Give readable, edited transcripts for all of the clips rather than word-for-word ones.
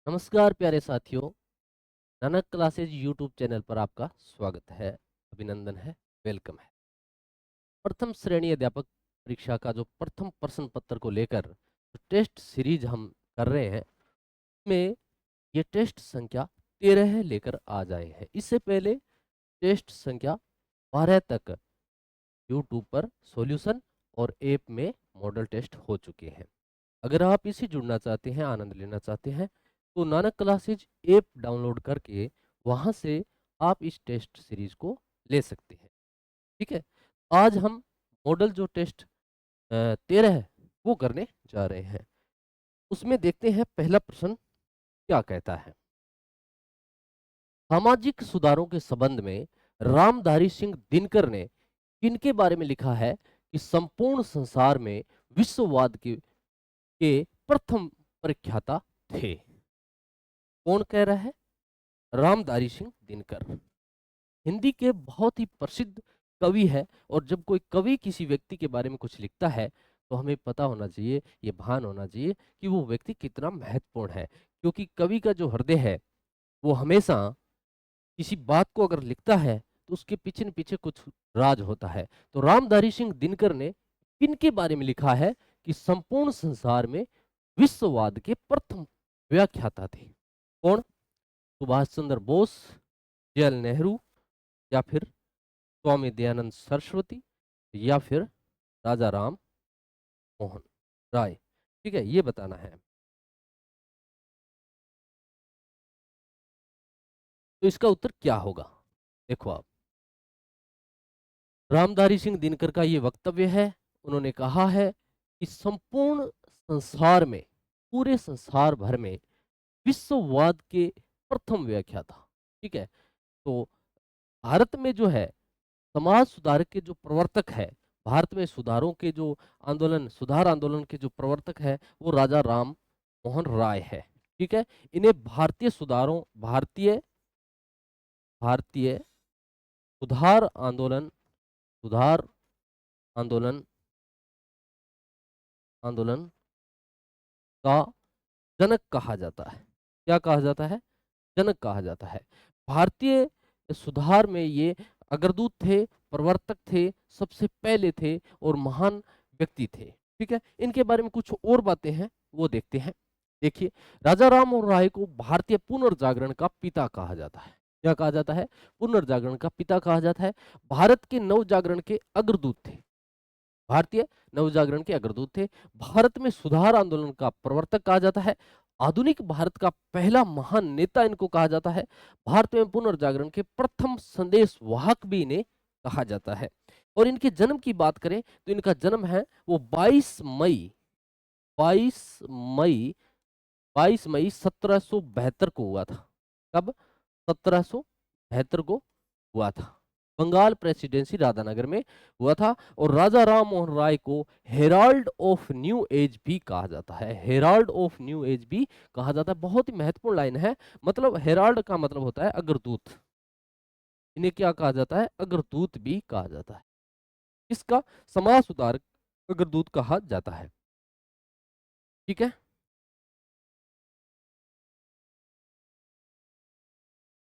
नमस्कार प्यारे साथियों। नानक क्लासेज यूट्यूब चैनल पर आपका स्वागत है, अभिनंदन है, वेलकम है। प्रथम श्रेणी अध्यापक परीक्षा का जो प्रथम प्रश्न पत्र को लेकर जो टेस्ट सीरीज हम कर रहे हैं में ये टेस्ट संख्या 13 लेकर आ जाए हैं। इससे पहले टेस्ट संख्या 12 तक यूट्यूब पर सॉल्यूशन और ऐप में मॉडल टेस्ट हो चुके हैं। अगर आप इसी जुड़ना चाहते हैं, आनंद लेना चाहते हैं, तो नानक क्लासेज ऐप डाउनलोड करके वहां से आप इस टेस्ट सीरीज को ले सकते हैं। ठीक है। आज हम मॉडल जो टेस्ट 13 है वो करने जा रहे हैं। उसमें देखते हैं पहला प्रश्न क्या कहता है। सामाजिक सुधारों के संबंध में रामधारी सिंह दिनकर ने किनके बारे में लिखा है कि संपूर्ण संसार में विश्ववाद के प्रथम प्रख्याता थे। कौन कह रहा है? रामधारी सिंह दिनकर हिंदी के बहुत ही प्रसिद्ध कवि है। और जब कोई कवि किसी व्यक्ति के बारे में कुछ लिखता है तो हमें पता होना चाहिए, ये भान होना चाहिए कि वो व्यक्ति कितना महत्वपूर्ण है। क्योंकि कवि का जो हृदय है वो हमेशा किसी बात को अगर लिखता है तो उसके पीछे न पीछे कुछ राज होता है। तो रामधारी सिंह दिनकर ने किनके बारे में लिखा है कि संपूर्ण संसार में विश्ववाद के प्रथम व्याख्याता थे? कौन? सुभाष चंद्र बोस, जवाहरलाल नेहरू, या फिर स्वामी दयानंद सरस्वती, या फिर राजा राम मोहन राय? ठीक है, ये बताना है। तो इसका उत्तर क्या होगा? देखो आप, रामधारी सिंह दिनकर का ये वक्तव्य है। उन्होंने कहा है कि संपूर्ण संसार में, पूरे संसार भर में विश्ववाद के प्रथम व्याख्याता। ठीक है। तो भारत में जो है समाज सुधार के जो प्रवर्तक है, भारत में सुधारों के जो आंदोलन, सुधार आंदोलन के जो प्रवर्तक है वो राजा राम मोहन राय है। ठीक है। इन्हें भारतीय सुधारों, भारतीय भारतीय सुधार आंदोलन, सुधार आंदोलन आंदोलन का जनक कहा जाता है। क्या कहा जाता है? जनक कहा जाता है। भारतीय सुधार में ये अग्रदूत थे, प्रवर्तक थे, सबसे पहले थे और महान व्यक्ति थे। ठीक है। इनके बारे में कुछ और बातें हैं, वो देखते हैं। देखिए, राजा राम मोहन राय को भारतीय पुनर्जागरण का पिता कहा जाता है। क्या कहा जाता है? पुनर्जागरण का पिता कहा जाता है। भारत के नवजागरण के अग्रदूत थे, भारतीय नवजागरण के अग्रदूत थे। भारत में सुधार आंदोलन का प्रवर्तक कहा जाता है। आधुनिक भारत का पहला महान नेता इनको कहा जाता है। भारत में पुनर्जागरण के प्रथम संदेश वाहक भी इन्हें कहा जाता है। और इनके जन्म की बात करें तो इनका जन्म है वो 22 मई 22 मई 1772 को हुआ था। कब? 1772 को हुआ था। बंगाल प्रेसिडेंसी राधानगर में हुआ था। और राजा राम मोहन राय को हेराल्ड ऑफ न्यू एज भी कहा जाता है। हेराल्ड ऑफ न्यू एज भी कहा जाता है। बहुत ही महत्वपूर्ण लाइन है। मतलब हेराल्ड का मतलब होता है अग्रदूत। इन्हें क्या कहा जाता है? अग्रदूत भी कहा जाता है। इसका समाज सुधारक अग्रदूत कहा जाता है। ठीक है।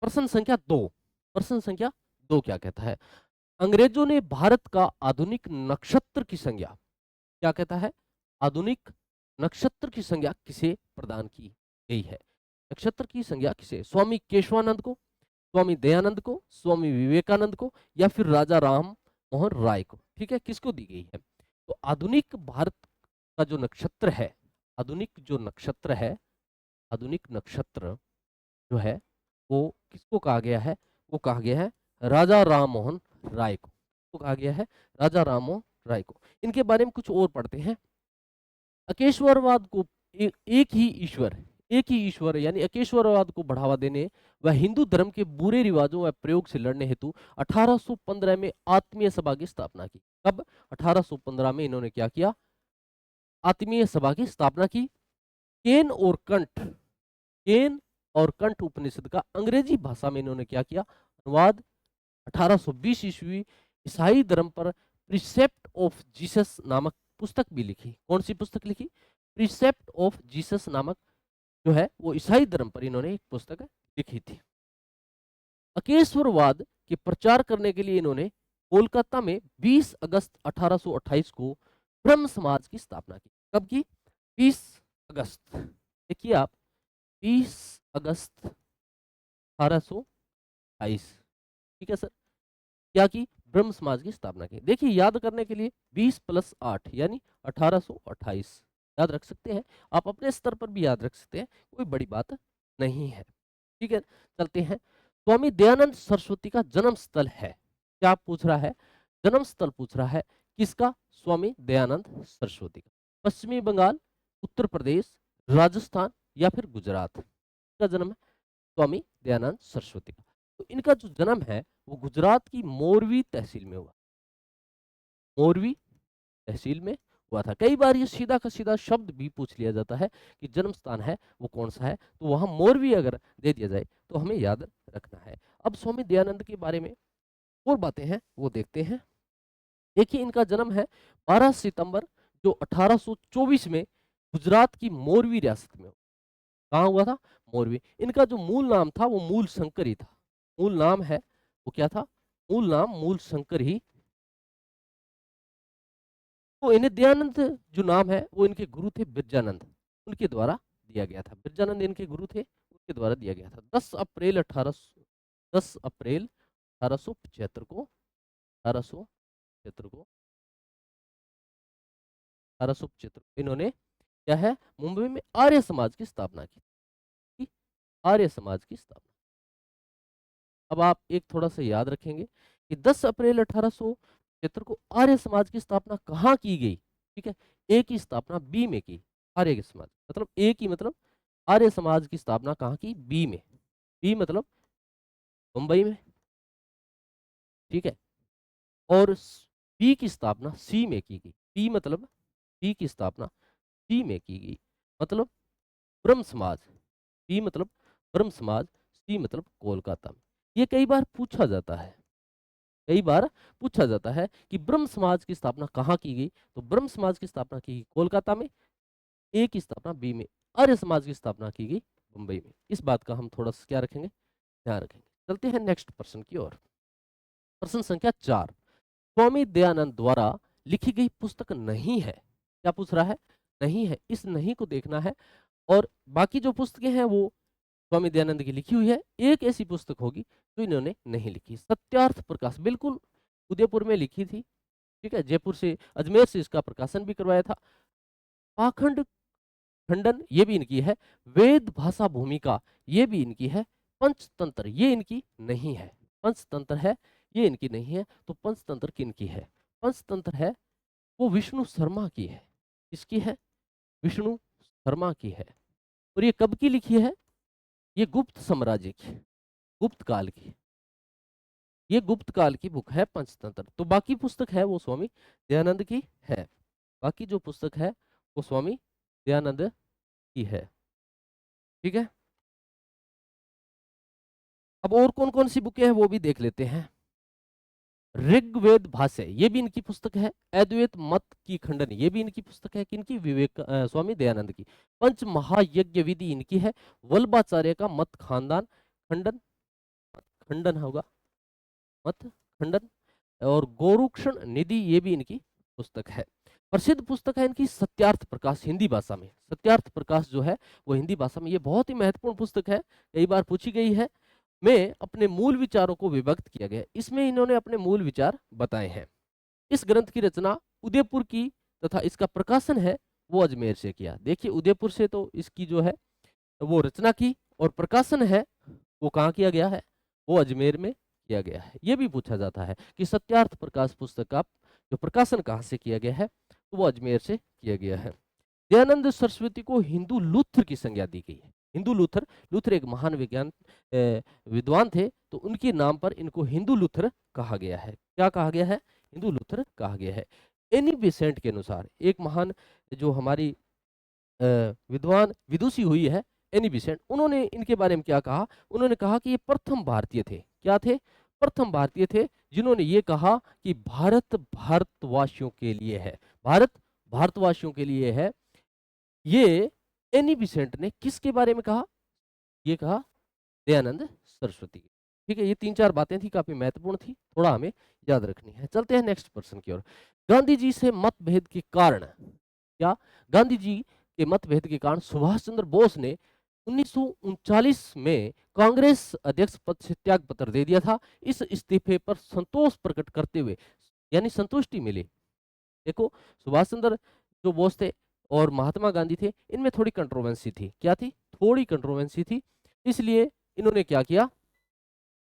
प्रश्न संख्या 2, प्रश्न संख्या 2 क्या कहता है? अंग्रेजों ने भारत का आधुनिक नक्षत्र की संज्ञा, क्या कहता है? आधुनिक नक्षत्र की संज्ञा किसे प्रदान की गई है? नक्षत्र की संज्ञा किसे? स्वामी केशवानंद को, स्वामी दयानंद को, स्वामी विवेकानंद को, या फिर राजा राम मोहन राय को? ठीक है, किसको दी गई है? तो आधुनिक भारत का जो नक्षत्र है, आधुनिक जो नक्षत्र है, आधुनिक नक्षत्र जो है वो किसको कहा गया है? वो कहा गया है राजा राम मोहन राय को। तो कहा गया है राजा राम मोहन राय को। इनके बारे में कुछ और पढ़ते हैं। अकेश्वरवाद को एक ही ईश्वर यानी अकेश्वरवाद को बढ़ावा देने व हिंदू धर्म के बुरे रिवाजों व प्रयोग से लड़ने हेतु 1815 में आत्मीय सभा की स्थापना की। कब? 1815 में इन्होंने क्या किया? आत्मीय सभा की स्थापना की। केन और कंठ, केन और कंठ उपनिषद का अंग्रेजी भाषा में इन्होंने क्या किया? अनुवाद। 1820 ईस्वी ईसाई धर्म पर प्रिसेप्ट ऑफ जीसस नामक पुस्तक भी लिखी। कौन सी पुस्तक लिखी? प्रिसेप्ट ऑफ जीसस नामक जो है वो ईसाई धर्म पर इन्होंने एक पुस्तक लिखी थी। अकेश्वरवाद के प्रचार करने के लिए इन्होंने कोलकाता में 20 अगस्त 1828 को ब्रह्म समाज की स्थापना की। कब की? 20 अगस्त, देखिए आप, 20 अगस्त 1828, ठीक है सर। क्या की? ब्रह्म समाज की स्थापना की। देखिए याद करने के लिए 20 + 8 यानी 1828 याद रख सकते हैं, आप अपने स्तर पर भी याद रख सकते हैं, कोई बड़ी बात नहीं है, ठीक है। चलते हैं, स्वामी दयानंद सरस्वती का जन्म स्थल है, क्या पूछ रहा है? जन्म स्थल पूछ रहा है, किसका? स्वामी दयानंद सरस्वती का। पश्चिमी बंगाल, उत्तर प्रदेश, राजस्थान या फिर गुजरात का जन्म है स्वामी दयानंद सरस्वती का। तो इनका जो जन्म है वो गुजरात की मोरवी तहसील में हुआ, मोरवी तहसील में हुआ था। कई बार ये सीधा का सीधा शब्द भी पूछ लिया जाता है कि जन्म स्थान है वो कौन सा है, तो वहां मोरवी अगर दे दिया जाए तो हमें याद रखना है। अब स्वामी दयानंद के बारे में और बातें हैं वो देखते हैं। देखिए इनका जन्म है 12 सितंबर जो 1824 में गुजरात की मोरवी रियासत में। कहाँ हुआ था? मोरवी। इनका जो मूल नाम था वो मूल शंकर ही था, मूल नाम है वो क्या था? मूल नाम मूल शंकर ही। तो इन्हें दयानंद जो नाम है वो इनके गुरु थे बिरजानंद, उनके द्वारा दिया गया था। बिरजानंद इनके गुरु थे, उनके द्वारा दिया गया था। 10 अप्रैल 1875 को 1875 को 1875 इन्होंने क्या है मुंबई में आर्य समाज की स्थापना की थी। आर्य समाज की स्थापना। अब आप एक थोड़ा सा याद रखेंगे कि 10 अप्रैल 1875 को आर्य समाज की स्थापना कहाँ की गई? ठीक है, ए की स्थापना बी में की। आर्य के समाज मतलब ए की, मतलब आर्य समाज की स्थापना कहाँ की? बी में। बी मतलब मुंबई में, ठीक है। और बी की स्थापना सी में की गई। बी मतलब बी की स्थापना सी में की गई, मतलब ब्रह्म समाज। बी मतलब ब्रह्म समाज, सी मतलब कोलकाता में। ये कई बार पूछा जाता है, कई बार पूछा जाता है कि ब्रह्म समाज की स्थापना कहाँ की गई, तो ब्रह्म समाज की स्थापना की गई कोलकाता में, ए की स्थापना बी में, आर्य समाज की स्थापना की गई मुंबई में। इस बात का हम थोड़ा सा क्या रखेंगे? ध्यान रखेंगे। चलते हैं नेक्स्ट प्रश्न की ओर। प्रश्न संख्या 4, स्वामी दयानंद द्वारा लिखी गई पुस्तक नहीं है। क्या पूछ रहा है? नहीं है, इस नहीं को देखना है। और बाकी जो पुस्तकें हैं वो स्वामी दयानंद की लिखी हुई है। एक ऐसी पुस्तक होगी जो इन्होंने नहीं लिखी, सत्यार्थ प्रकाश, बिल्कुल उदयपुर में लिखी थी, ठीक है। जयपुर से, अजमेर से इसका प्रकाशन भी करवाया था। पाखंड खंडन ये भी इनकी है। वेद भाषा भूमिका ये भी इनकी है। पंचतंत्र ये इनकी नहीं है। पंचतंत्र है ये इनकी नहीं है। तो पंचतंत्र किनकी है? पंचतंत्र है वो विष्णु शर्मा की है। किसकी है? विष्णु शर्मा की है। और ये कब की लिखी है? ये गुप्त साम्राज्य की, गुप्त काल की, ये गुप्त काल की बुक है पंचतंत्र। तो बाकी पुस्तक है वो स्वामी दयानंद की है। बाकी जो पुस्तक है वो स्वामी दयानंद की है, ठीक है। अब और कौन कौन सी बुकें हैं वो भी देख लेते हैं। ऋग्वेद भाष्य ये भी इनकी पुस्तक है। अद्वैत मत की खंडन ये भी इनकी पुस्तक है। किनकी? स्वामी दयानंद की। पंच महायज्ञ विधि इनकी है। वल्लभाचार्य का मत खानदान खंडन, खंडन होगा, मत खंडन। और गोरुक्षण निधि ये भी इनकी पुस्तक है। प्रसिद्ध पुस्तक है इनकी सत्यार्थ प्रकाश, हिंदी भाषा में। सत्यार्थ प्रकाश जो है वो हिंदी भाषा में, ये बहुत ही महत्वपूर्ण पुस्तक है, कई बार पूछी गई है। में अपने मूल विचारों को विभक्त किया गया, इसमें इन्होंने अपने मूल विचार बताए हैं। इस ग्रंथ की रचना उदयपुर की तथा इसका प्रकाशन है वो अजमेर से किया। देखिए उदयपुर से तो इसकी जो है वो रचना की, और प्रकाशन है वो कहाँ किया गया है? वो अजमेर में किया गया है। ये भी पूछा जाता है कि सत्यार्थ प्रकाश पुस्तक का जो प्रकाशन कहाँ से किया गया है, तो वो अजमेर से किया गया है। दयानंद सरस्वती को हिंदू लूथर की संज्ञा दी गई है। हिंदू लूथर, लूथर एक महान विद्वान थे, तो उनके नाम पर इनको हिंदू लूथर कहा गया है। क्या कहा गया है? हिंदू लूथर कहा गया है। एनी बेसेंट के अनुसार, एक महान जो हमारी विद्वान विदुषी हुई है एनी बेसेंट, उन्होंने इनके बारे में क्या कहा? उन्होंने कहा कि ये प्रथम भारतीय थे। क्या थे? प्रथम भारतीय थे जिन्होंने ये कहा कि भारत भारतवासियों के लिए है, भारत भारतवासियों के लिए है। ये एनी बिसेंट ने किसके बारे में कहा? ये कहा दयानंद सरस्वती। ठीक है, ये 3-4 बातें थी, काफ़ी महत्वपूर्ण थी, थोड़ा हमें याद रखनी है। चलते हैं नेक्स्ट पर्सन की ओर। गांधी जी से मतभेद के कारण, क्या? गांधी जी के मतभेद के कारण सुभाष चंद्र बोस ने 1939 में कांग्रेस अध्यक्ष पद से त्याग पत्र दे दिया था। इस इस्तीफे पर संतोष प्रकट करते हुए, यानी संतुष्टि मिली। देखो, सुभाष चंद्र जो बोस थे और महात्मा गांधी थे, इनमें थोड़ी कंट्रोवर्सी थी। क्या थी? थोड़ी कंट्रोवर्सी थी। इसलिए इन्होंने क्या किया,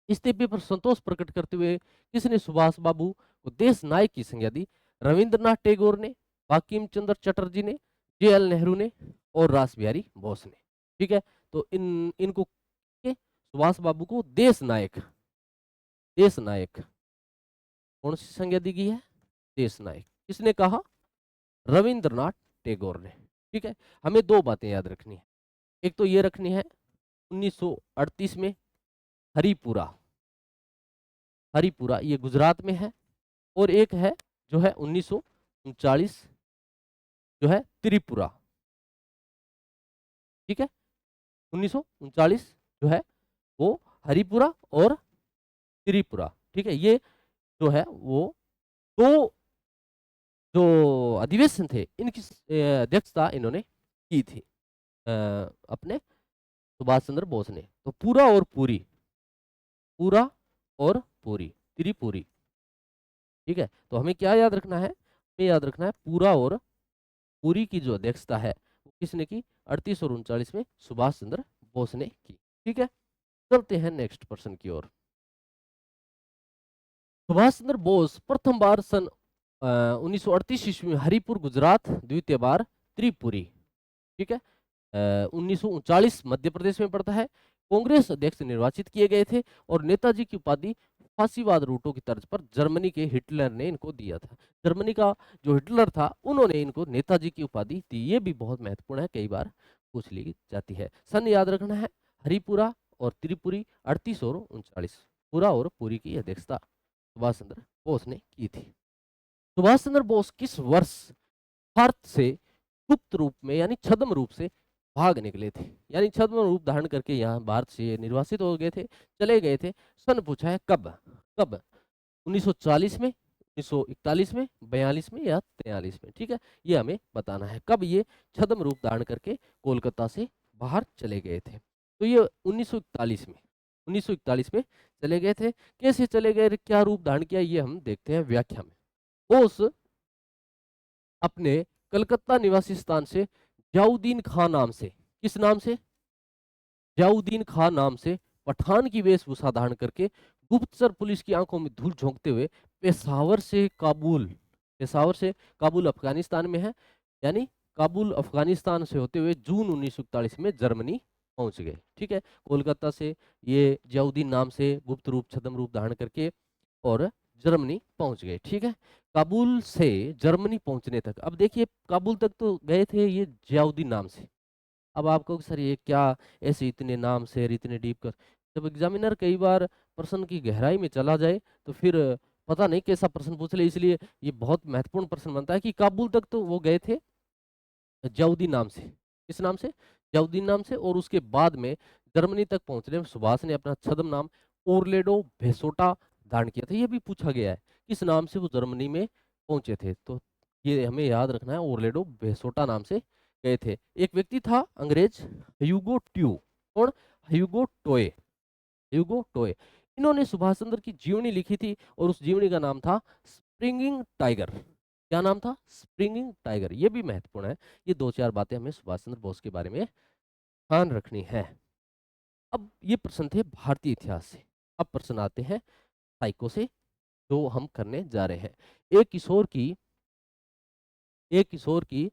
इस्तीफे पर संतोष प्रकट करते हुए किसने सुभाष बाबू को देश नायक की संज्ञा दी? रविंद्रनाथ टैगोर ने, बंकिम चंद्र चटर्जी ने, जेएल नेहरू ने और रास बिहारी बोस ने। ठीक है, तो इनको सुभाष बाबू को देश नायक, देश नायक कौन सी संज्ञा दी गई है? देश नायक। किसने कहा? रविंद्रनाथ टैगोर ने। ठीक है, हमें दो बातें याद रखनी है। एक तो ये रखनी है 1938 में हरिपुरा, हरिपुरा ये गुजरात में है, और एक है जो है 1939 जो है त्रिपुरा। ठीक है, 1939 जो है वो हरिपुरा और त्रिपुरा। ठीक है, ये जो है वो दो जो अधिवेशन थे, इनकी अध्यक्षता इन्होंने की थी अपने सुभाष चंद्र बोस ने। तो पूरा और पूरी, पूरा और पूरी, त्रिपुरी। ठीक है, तो हमें क्या याद रखना है? हमें याद रखना है पूरा और पूरी की जो अध्यक्षता है वो किसने की? 38 और 39 में सुभाष चंद्र बोस ने की। ठीक है, चलते हैं नेक्स्ट पर्सन की ओर। सुभाष चंद्र बोस प्रथम बार सन 1938 ईस्वी में हरिपुर गुजरात, द्वितीय बार त्रिपुरी। ठीक है, 1939 मध्य प्रदेश में पड़ता है। कांग्रेस अध्यक्ष निर्वाचित किए गए थे और नेताजी की उपाधि फांसीवाद रूटों की तर्ज पर जर्मनी के हिटलर ने इनको दिया था। जर्मनी का जो हिटलर था, उन्होंने इनको नेताजी की उपाधि दी। ये भी बहुत महत्वपूर्ण है, कई बार पूछ ली जाती है। सन याद रखना है, हरिपुरा और त्रिपुरी 38 और 39, पूरा और पूरी की अध्यक्षता सुभाष चंद्र बोस ने की थी। सुभाष चंद्र बोस किस वर्ष भारत से गुप्त रूप में यानी छद्म रूप से भाग निकले थे? यानी छद्म रूप धारण करके यहाँ भारत से निर्वासित हो गए थे, चले गए थे। सन पूछा है कब? कब? 1940 में, 1941 में, 42 में या 43 में? ठीक है, ये हमें बताना है कब ये छद्म रूप धारण करके कोलकाता से बाहर चले गए थे। तो ये 1941 में, 1941 में चले गए थे। कैसे चले गए, क्या रूप धारण किया, ये हम देखते हैं व्याख्या में। बोस अपने कलकत्ता निवासी स्थान से जियाउद्दीन खां नाम से, किस नाम से? जियाउद्दीन खां नाम से पठान की वेशभूषा धारण करके गुप्तचर पुलिस की आंखों में धूल झोंकते हुए पेशावर से काबुल, पेशावर से काबुल अफगानिस्तान में है, यानी काबुल अफगानिस्तान से होते हुए जून 1941 में जर्मनी पहुंच गए। ठीक है, कोलकाता से ये जियाउद्दीन नाम से गुप्त रूप छद्म रूप धारण करके और जर्मनी पहुंच गए। ठीक है, काबुल से जर्मनी पहुंचने तक, अब देखिए काबुल तक तो गए थे ये जियाउद्दीन नाम से। अब आप कहोगे सर ये क्या ऐसे इतने नाम से और इतने डीप कर, जब एग्जामिनर कई बार प्रश्न की गहराई में चला जाए तो फिर पता नहीं कैसा प्रश्न पूछ ले, इसलिए ये बहुत महत्वपूर्ण प्रश्न बनता है कि काबुल तक तो वो गए थे जियाउद्दीन नाम से। किस नाम से? जियाउद्दीन नाम से। और उसके बाद में जर्मनी तक पहुंचने में सुभाष ने अपना छद्म नाम ओरलेडो भेसोटा धारण किया था। ये भी पूछा गया है किस नाम से वो जर्मनी में पहुंचे थे, तो ये हमें याद रखना है, ओरलेडो भेसोटा नाम से गए थे। एक व्यक्ति था अंग्रेज ह्यूगो ट्यू, कौन? ह्यूगो टोए, ह्यूगो टोए। इन्होंने सुभाष चंद्र की जीवनी लिखी थी और उस जीवनी का नाम था स्प्रिंगिंग टाइगर। क्या नाम था? Springing tiger. ये भी महत्वपूर्ण है। ये 2-4 बातें हमें सुभाष चंद्र बोस के बारे में ध्यान रखनी है। अब ये प्रश्न थे भारतीय इतिहास से। अब प्रश्न आते हैं साइको से, जो हम करने जा रहे हैं। एक किशोर की एक किशोर की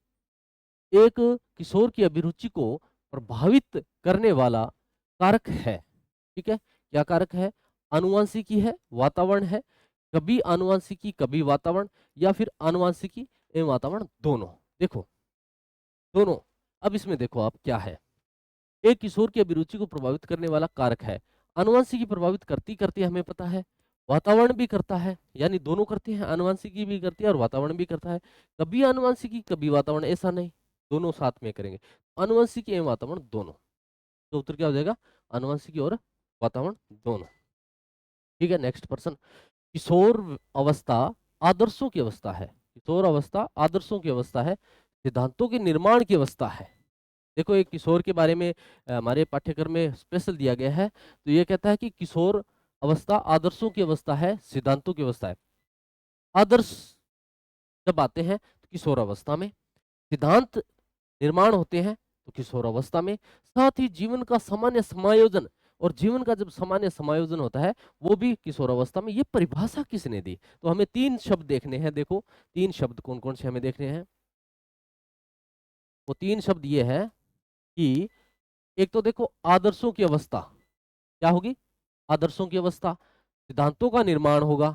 एक किशोर की अभिरुचि को प्रभावित करने वाला कारक है। ठीक है, क्या कारक है? आनुवंशिकी है, वातावरण है, कभी आनुवंशिकी कभी वातावरण, या फिर आनुवंशिकी एवं वातावरण दोनों। देखो दोनों। अब इसमें देखो आप क्या है, एक किशोर की अभिरुचि को प्रभावित करने वाला कारक है। आनुवंशिकी प्रभावित करती करती हमें पता है, वातावरण भी करता है, यानी दोनों करते हैं, आनुवंशिकी भी करती है और वातावरण भी करता है। कभी आनुवंशिकी कभी वातावरण, ऐसा नहीं, दोनों साथ में करेंगे। आनुवंशिकी एवं वातावरण दोनों। तो उत्तर क्या हो जाएगा, आनुवंशिकी और वातावरण दोनों। ठीक है, नेक्स्ट प्रश्न, किशोर अवस्था आदर्शों की अवस्था है, किशोर अवस्था आदर्शों की अवस्था है, सिद्धांतों के निर्माण की अवस्था है। देखो एक किशोर के बारे में हमारे पाठ्यक्रम में स्पेशल दिया गया है, तो ये कहता है कि किशोर अवस्था आदर्शों की अवस्था है, सिद्धांतों की अवस्था है। आदर्श जब आते हैं तो किशोर अवस्था में, सिद्धांत निर्माण होते हैं तो किशोर अवस्था में, साथ ही जीवन का सामान्य समायोजन, और जीवन का जब सामान्य समायोजन होता है वो भी किशोर अवस्था में। ये परिभाषा किसने दी, तो हमें तीन शब्द देखने हैं। देखो तीन शब्द कौन कौन से हमें देखने हैं, वो तीन शब्द ये है कि एक तो देखो आदर्शों की अवस्था क्या होगी, आदर्शों की अवस्था, सिद्धांतों का निर्माण होगा,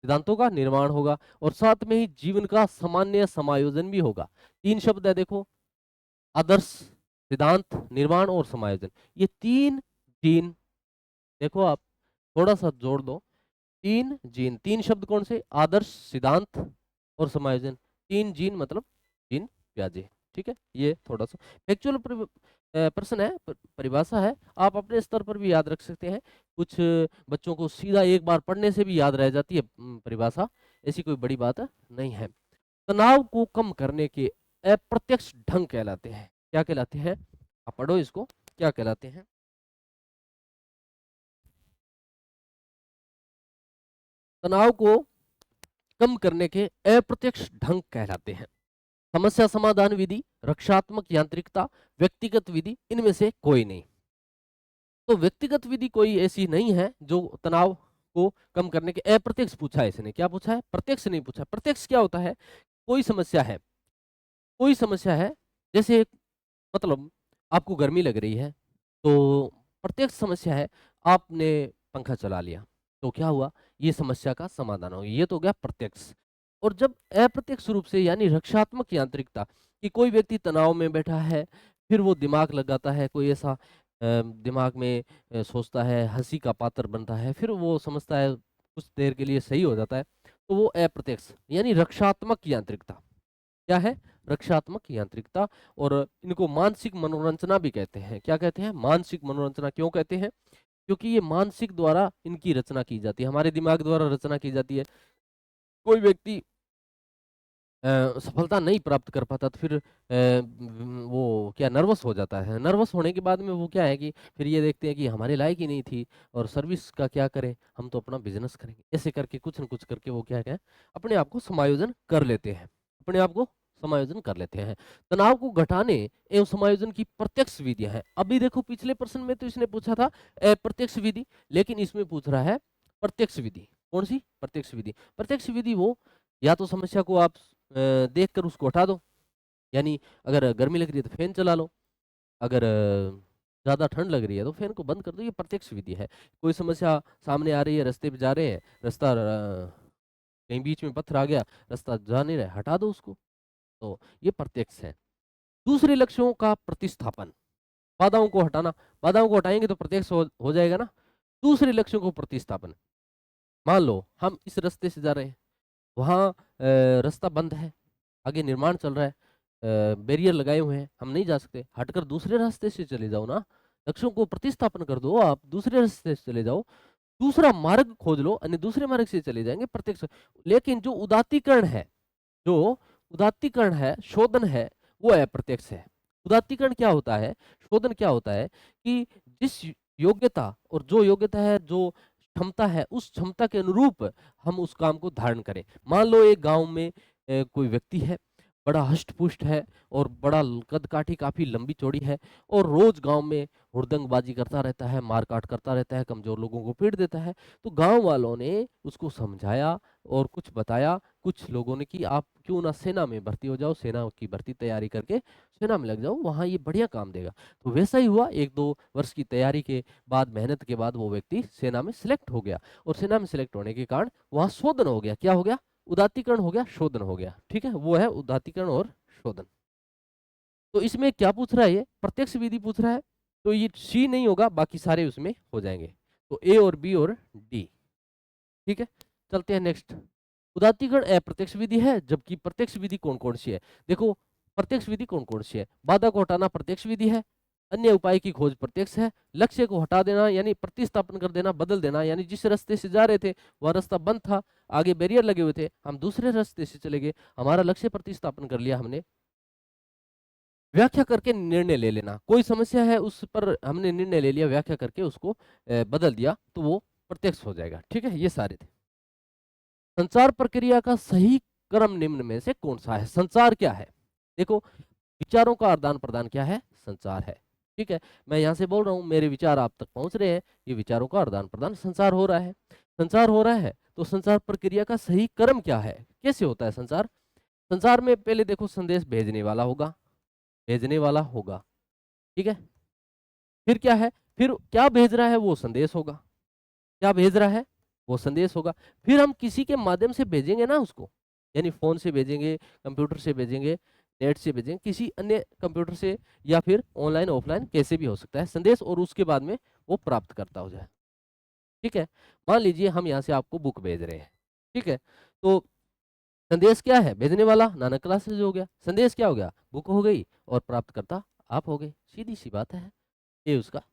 सिद्धांतों का निर्माण होगा, और साथ में ही जीवन का सामान्य समायोजन भी होगा। तीन शब्द है देखो, आदर्श, सिद्धांत, निर्माण और समायोजन। ये तीन जीन, देखो आप थोड़ा सा जोड़ दो, तीन जीन, तीन शब्द कौन से, आदर्श, सिद्धांत और समायोजन। तीन जीन मतलब जीन प्याजे। ठीक है, ये थोड़ा सा फैक्चुअल प्रश्न है, परिभाषा है, आप अपने स्तर पर भी याद रख सकते हैं। कुछ बच्चों को सीधा एक बार पढ़ने से भी याद रह जाती है परिभाषा, ऐसी कोई बड़ी बात नहीं है। तनाव को कम करने के अप्रत्यक्ष ढंग कहलाते हैं, क्या कहलाते हैं, आप पढ़ो इसको, क्या कहलाते हैं। तनाव को कम करने के अप्रत्यक्ष ढंग कहलाते हैं, समस्या समाधान विधि, रक्षात्मक यांत्रिकता, व्यक्तिगत विधि, इनमें से कोई नहीं। तो व्यक्तिगत विधि कोई ऐसी नहीं है जो तनाव को कम करने के, अप्रत्यक्ष पूछा है इसने, क्या पूछा है, प्रत्यक्ष नहीं पूछा। प्रत्यक्ष क्या होता है, कोई समस्या है, कोई समस्या है, जैसे मतलब आपको गर्मी लग रही है, तो प्रत्यक्ष समस्या है, आपने पंखा चला लिया तो क्या हुआ, ये समस्या का समाधान हो गया, ये तो हो गया प्रत्यक्ष। और जब अप्रत्यक्ष रूप से यानी रक्षात्मक यांत्रिकता, कि कोई व्यक्ति तनाव में बैठा है, फिर वो दिमाग लगाता है, कोई ऐसा दिमाग में सोचता है, हंसी का पात्र बनता है, फिर वो समझता है कुछ देर के लिए सही हो जाता है, तो वो अप्रत्यक्ष यानी रक्षात्मक यांत्रिकता। क्या है, रक्षात्मक यांत्रिकता। और इनको मानसिक मनोरंजना भी कहते हैं, क्या कहते हैं, मानसिक मनोरंजना। क्यों कहते हैं, क्योंकि ये मानसिक द्वारा इनकी रचना की जाती है, हमारे दिमाग द्वारा रचना की जाती है। कोई व्यक्ति सफलता नहीं प्राप्त कर पाता तो फिर वो क्या नर्वस हो जाता है, नर्वस होने के बाद में वो क्या है कि फिर ये देखते हैं कि हमारे लायक ही नहीं थी, और सर्विस का क्या करें, हम तो अपना बिजनेस करेंगे, ऐसे करके कुछ न कुछ करके वो क्या है अपने आप को समायोजन कर लेते हैं, अपने आप को समायोजन कर लेते हैं। तनाव को घटाने एवं समायोजन की प्रत्यक्ष विधियां हैं। अभी देखो पिछले प्रश्न में तो इसने पूछा था अप्रत्यक्ष विधि, लेकिन इसमें पूछ रहा है प्रत्यक्ष विधि। कौन सी प्रत्यक्ष विधि, प्रत्यक्ष विधि वो, या तो समस्या को आप देखकर उसको हटा दो, यानी अगर गर्मी लग रही है तो फैन चला लो, अगर ज़्यादा ठंड लग रही है तो फैन को बंद कर दो, ये प्रत्यक्ष विधि है। कोई समस्या सामने आ रही है, रास्ते पे जा रहे हैं, रास्ता कहीं बीच में पत्थर आ गया, रास्ता जा नहीं रहा है, हटा दो उसको, तो ये प्रत्यक्ष है। दूसरे लक्ष्यों का प्रतिस्थापन, बाधाओं को हटाना, बाधाओं को हटाएंगे तो प्रत्यक्ष हो जाएगा ना। दूसरे लक्ष्यों को प्रतिस्थापन, मान लो हम इस रास्ते से जा रहे हैं, वहाँ रास्ता बंद है, आगे निर्माण चल रहा है, बैरियर लगाए हुए हैं, हम नहीं जा सकते, हटकर दूसरे रास्ते से चले जाओ ना, लक्ष्यों को प्रतिस्थापन कर दो, आप दूसरे रास्ते से चले जाओ, दूसरा मार्ग खोज लो, अन्य दूसरे मार्ग से चले जाएंगे, प्रत्यक्ष। लेकिन जो उदात्तीकरण है, जो उदात्तीकरण है, शोधन है, वो अप्रत्यक्ष है। उदात्तीकरण क्या होता है, शोधन क्या होता है, कि जिस योग्यता, और जो योग्यता है, जो क्षमता है, उस क्षमता के अनुरूप हम उस काम को धारण करें। मान लो एक गांव में कोई व्यक्ति है, बड़ा हष्ट-पुष्ट है और बड़ा कद-काठी काफ़ी लंबी-चौड़ी है, और रोज़ गाँव में हुड़दंगबाजी करता रहता है, मार-काट करता रहता है, कमज़ोर लोगों को पीट देता है। तो गाँव वालों ने उसको समझाया और कुछ बताया, कुछ लोगों ने कि आप क्यों ना सेना में भर्ती हो जाओ, सेना की भर्ती तैयारी करके सेना में लग जाओ, वहाँ ये बढ़िया काम देगा। तो वैसा ही हुआ, 1-2 वर्ष की तैयारी के बाद, मेहनत के बाद वो व्यक्ति सेना में सिलेक्ट हो गया, और सेना में सिलेक्ट होने के कारण वहाँ शोधन हो गया। क्या हो गया, उदात्तीकरण हो गया, शोधन हो गया। ठीक है, वो है उदात्तीकरण और शोधन। तो इसमें क्या पूछ रहा है, ये प्रत्यक्ष विधि पूछ रहा है, तो ये सी नहीं होगा, बाकी सारे उसमें हो जाएंगे, तो ए और बी और डी। ठीक है, चलते हैं नेक्स्ट। उदात्तीकरण अप्रत्यक्ष विधि है, जबकि प्रत्यक्ष विधि कौन कौन सी है, देखो प्रत्यक्ष विधि कौन कौन सी है? बाधा को हटाना प्रत्यक्ष विधि है, अन्य उपाय की खोज प्रत्यक्ष है, लक्ष्य को हटा देना यानी प्रतिस्थापन कर देना, बदल देना यानी जिस रास्ते से जा रहे थे वह रास्ता बंद था, आगे बैरियर लगे हुए थे, हम दूसरे रास्ते से चले गए, हमारा लक्ष्य प्रतिस्थापन कर लिया हमने। व्याख्या करके निर्णय ले लेना, कोई समस्या है उस पर हमने निर्णय ले लिया, व्याख्या करके उसको बदल दिया तो वो प्रत्यक्ष हो जाएगा। ठीक है, ये सारे थे। संचार प्रक्रिया का सही क्रम निम्न में से कौन सा है? संचार क्या है? देखो, विचारों का आदान प्रदान क्या है? संचार है। ठीक है, मैं यहाँ से बोल रहा हूँ, मेरे विचार आप तक पहुंच रहे हैं, ये विचारों का आदान प्रदान, संचार हो रहा है। संचार हो रहा है तो संचार प्रक्रिया का सही क्रम क्या है? कैसे होता है संचार? संचार में पहले देखो, संदेश भेजने वाला होगा, भेजने वाला होगा। ठीक है, फिर क्या है? फिर क्या भेज रहा है वो संदेश होगा, क्या भेज रहा है वो संदेश होगा। फिर हम किसी के माध्यम से भेजेंगे ना उसको, यानी फोन से भेजेंगे, कंप्यूटर से भेजेंगे, नेट से भेजेंगे, किसी अन्य कंप्यूटर से, या फिर ऑनलाइन ऑफलाइन कैसे भी हो सकता है संदेश, और उसके बाद में वो प्राप्त करता हो जाए। ठीक है, मान लीजिए हम यहाँ से आपको बुक भेज रहे हैं। ठीक है, तो संदेश क्या है? भेजने वाला नानक क्लासेस हो गया, संदेश क्या हो गया? बुक हो गई, और प्राप्तकर्ता आप हो गए। सीधी सी बात है, ये उसका।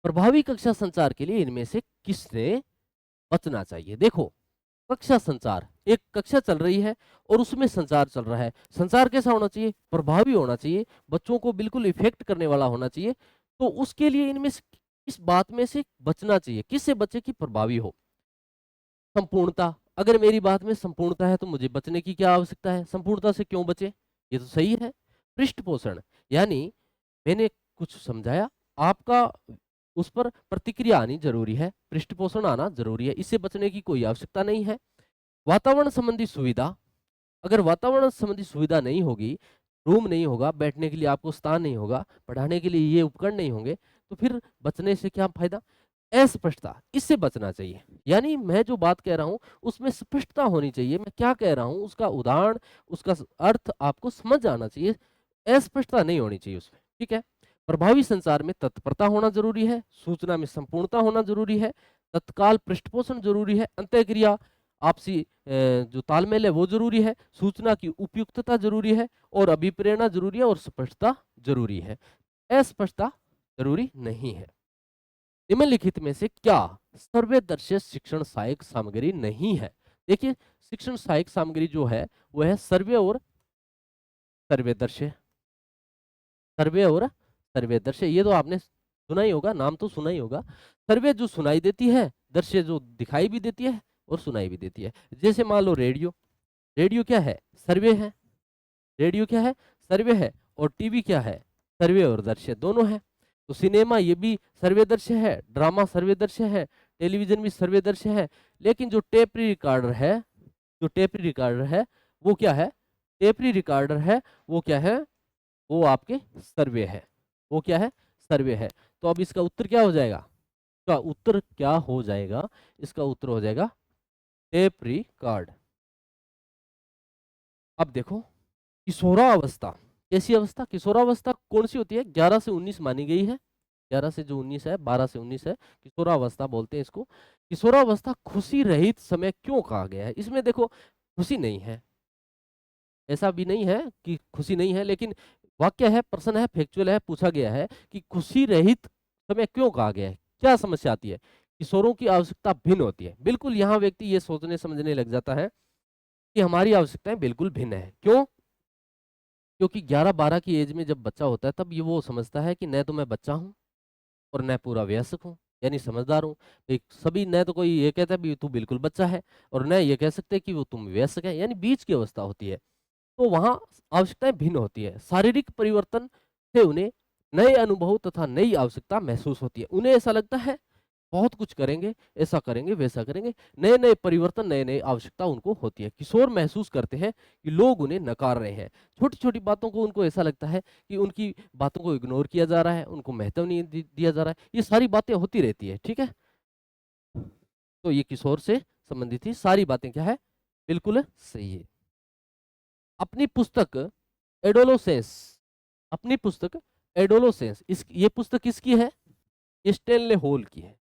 प्रभावी कक्षा संचार के लिए इनमें से किससे बचना चाहिए? देखो, कक्षा संचार, एक कक्षा चल रही है और उसमें संचार चल रहा है, संचार कैसा होना चाहिए? प्रभावी होना चाहिए, बच्चों को बिल्कुल इफेक्ट करने वाला होना चाहिए। तो उसके लिए इनमें से इस बात में से बचना चाहिए, किससे बचे कि प्रभावी हो? संपूर्णता, अगर मेरी बात में संपूर्णता है तो मुझे बचने की क्या आवश्यकता है? संपूर्णता से क्यों बचे? ये तो सही है। पृष्ठ पोषण, यानी मैंने कुछ समझाया, आपका उस पर प्रतिक्रिया आनी जरूरी है, पृष्ठ पोषण आना जरूरी है, इससे बचने की कोई आवश्यकता नहीं है। वातावरण संबंधी सुविधा, अगर वातावरण संबंधी सुविधा नहीं होगी, रूम नहीं होगा, बैठने के लिए आपको स्थान नहीं होगा, पढ़ाने के लिए ये उपकरण नहीं होंगे, तो फिर बचने से क्या फायदा? अस्पष्टता, इससे बचना चाहिए। यानी मैं जो बात कह रहा हूं उसमें स्पष्टता होनी चाहिए, मैं क्या कह रहा हूं उसका उदाहरण, उसका अर्थ आपको समझ आना चाहिए, अस्पष्टता नहीं होनी चाहिए उसमें। ठीक है, प्रभावी संचार में तत्परता होना जरूरी है, सूचना में संपूर्णता होना जरूरी है, तत्काल पृष्ठपोषण जरूरी है, अंतःक्रिया, आपसी जो तालमेल है वो जरूरी है, सूचना की उपयुक्तता जरूरी है, और अभिप्रेरणा जरूरी है, और स्पष्टता जरूरी है। अस्पष्टता जरूरी नहीं है। निम्नलिखित में से क्या सर्वदर्शी शिक्षण सहायक सामग्री नहीं है? देखिए, शिक्षण सहायक सामग्री जो है वो है सर्वे और सर्वदर्शी, सर्वे और सर्वदर्शी, ये तो आपने सुना ही होगा, नाम तो सुना ही होगा। सर्वे जो सुनाई देती है, दृश्य जो दिखाई भी देती है और सुनाई भी देती है। जैसे मान लो रेडियो, रेडियो क्या है? सर्वे है। रेडियो क्या है? सर्वे है। और टीवी क्या है? सर्वे और दृश्य दोनों है। तो सिनेमा ये भी सर्वे दृश्य है, ड्रामा सर्वे दृश्य है, टेलीविजन भी सर्वे दृश्य है। लेकिन जो टेप रिकॉर्डर है, जो टेप रिकॉर्डर है वो क्या है? टेप रिकॉर्डर है वो क्या है? वो आपके सर्वे है। वो क्या है? सर्वे है। तो अब इसका उत्तर क्या हो जाएगा? इसका उत्तर क्या हो जाएगा? इसका उत्तर हो जाएगा टेप रिकॉर्ड। अब देखो, किशोरावस्था, कैसी अवस्था? किशोरावस्था कौन सी होती है? 11 से 19 मानी गई है, 11 से जो 19 है, 12 से 19 है, किशोरावस्था बोलते हैं इसको। किशोरावस्था खुशी रहित समय क्यों कहा गया है? इसमें देखो, खुशी नहीं है, ऐसा भी नहीं है कि खुशी नहीं है, लेकिन वाक्य है, प्रश्न है, फैक्चुअल है, पूछा गया है कि खुशी रहित समय क्यों कहा गया है, क्या समस्या आती है? किशोरों की आवश्यकता भिन्न होती है। बिल्कुल, यहाँ व्यक्ति ये सोचने समझने लग जाता है कि हमारी आवश्यकताएं बिल्कुल भिन्न है। क्यों? क्योंकि 11-12 की एज में जब बच्चा होता है तब ये वो समझता है कि न तो मैं बच्चा हूँ और न पूरा वयस्क हूँ, यानी समझदार हूँ। एक सभी, न तो कोई ये कहता है भी तू बिल्कुल बच्चा है, और न ये कह सकते कि वो तुम वयस्क है, यानी बीच की अवस्था होती है। तो वहाँ आवश्यकताएं भिन्न होती है। शारीरिक परिवर्तन से उन्हें नए अनुभव तथा नई आवश्यकता महसूस होती है। उन्हें ऐसा लगता है बहुत कुछ करेंगे, ऐसा करेंगे, वैसा करेंगे, नए नए परिवर्तन, नए नए आवश्यकता उनको होती है। किशोर महसूस करते हैं कि लोग उन्हें नकार रहे हैं, छोटी छोटी बातों को उनको ऐसा लगता है कि उनकी बातों को इग्नोर किया जा रहा है, उनको महत्व नहीं दिया जा रहा है। ये सारी बातें होती रहती है। ठीक है, तो ये किशोर से संबंधित ही सारी बातें क्या है? बिल्कुल सही है। अपनी पुस्तक एडोलोसेंस, अपनी पुस्तक एडोलोसेंस, इस ये पुस्तक किसकी है? स्टेनले होल की है।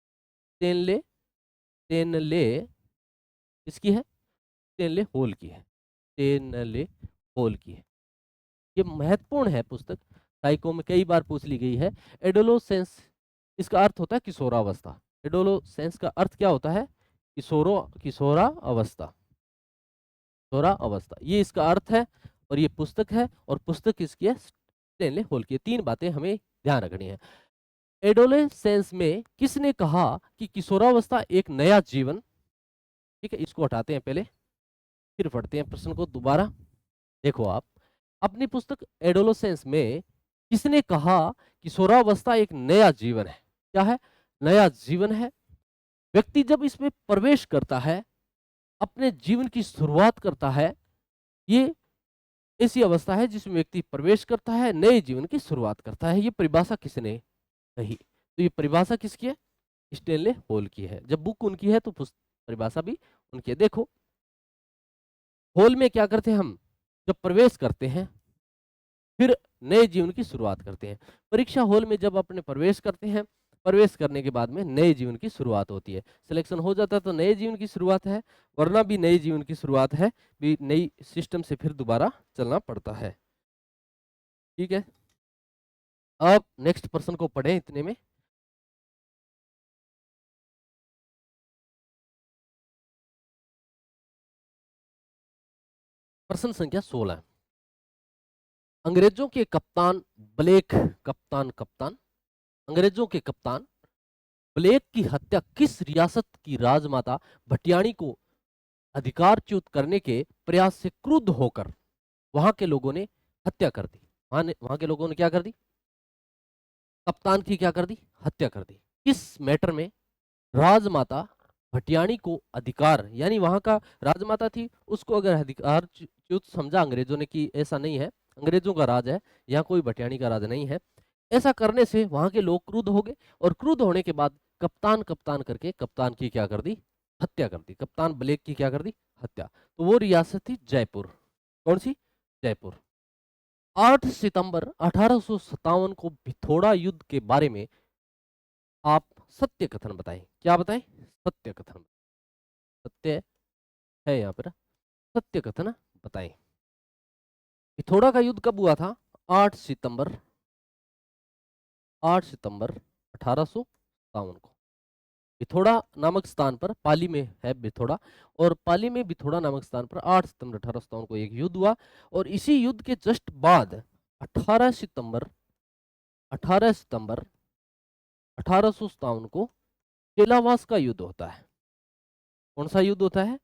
स्टेनले, स्टेनले किसकी है? स्टेनले होल की है। स्टेनले होल की है। ये महत्वपूर्ण है पुस्तक, साइको में कई बार पूछ ली गई है। एडोलोसेंस, इसका अर्थ होता है किशोरावस्था। एडोलोसेंस का अर्थ क्या होता है? किशोरावस्था, किशोरावस्था, ये इसका अर्थ है। और ये पुस्तक है, और पुस्तक इसकी है स्टेनले होल की है। तीन बातें हमें ध्यान रखनी है। एडोलेसेंस में किसने कहा कि किशोरावस्था एक नया जीवन, ठीक है, इसको हटाते हैं पहले, फिर पढ़ते हैं प्रश्न को दोबारा। देखो आप, अपनी पुस्तक एडोलेसेंस में किसने कहा किशोरावस्था एक नया जीवन है? क्या है? नया जीवन है। व्यक्ति जब इसमें प्रवेश करता है, अपने जीवन की शुरुआत करता है, ये ऐसी अवस्था है जिसमें व्यक्ति प्रवेश करता है, नए जीवन की शुरुआत करता है। ये परिभाषा किसने कही? तो ये परिभाषा किसकी है? स्टेनले होल की है। जब बुक उनकी है तो परिभाषा भी उनकी है। देखो, होल में क्या करते हैं हम? जब प्रवेश करते हैं, फिर नए जीवन की शुरुआत करते हैं। परीक्षा हॉल में जब अपने प्रवेश करते हैं, प्रवेश करने के बाद में नए जीवन की शुरुआत होती है। सिलेक्शन हो जाता है तो नए जीवन की शुरुआत है, वरना भी नए जीवन की शुरुआत है, भी नई सिस्टम से फिर दोबारा चलना पड़ता है। ठीक है, अब नेक्स्ट प्रश्न को पढ़ें इतने में। प्रश्न संख्या 16, अंग्रेजों के कप्तान ब्लेक, कप्तान अंग्रेजों के कप्तान ब्लेक की हत्या किस रियासत की राजमाता भटियाणी को अधिकारच्युत करने के प्रयास से क्रुद्ध होकर वहां के लोगों ने हत्या कर दी? वहां के लोगों ने क्या कर दी? कप्तान की क्या कर दी? हत्या कर दी। किस मैटर में राजमाता भटियाणी को अधिकार, यानी वहां का राजमाता थी, उसको अगर अधिकारच्युत समझा अंग्रेजों ने कि ऐसा नहीं है, अंग्रेजों का राज है, यहाँ कोई भटियाणी का राज नहीं है, ऐसा करने से वहां के लोग क्रुद्ध हो गए, और क्रुद्ध होने के बाद कप्तान कप्तान करके कप्तान की क्या कर दी? हत्या कर दी। कप्तान ब्लेक की क्या कर दी? हत्या। तो वो रियासत थी जयपुर। कौन सी? जयपुर। 8 सितंबर 1857 को भिथोड़ा युद्ध के बारे में आप सत्य कथन बताएं। क्या बताएं? सत्य कथन। सत्य है यहाँ पर, सत्य कथन बताएं। भिथोड़ा का युद्ध कब हुआ था? 8 सितंबर 1857 को भिथोड़ा नामक स्थान पर, पाली में है भिथोड़ा, और पाली में भिथोड़ा नामक स्थान पर 8 सितंबर 1857 को एक युद्ध हुआ। और इसी युद्ध के जस्ट बाद 18 सितंबर 1857 को चेलावास का युद्ध होता है। कौन सा युद्ध होता है?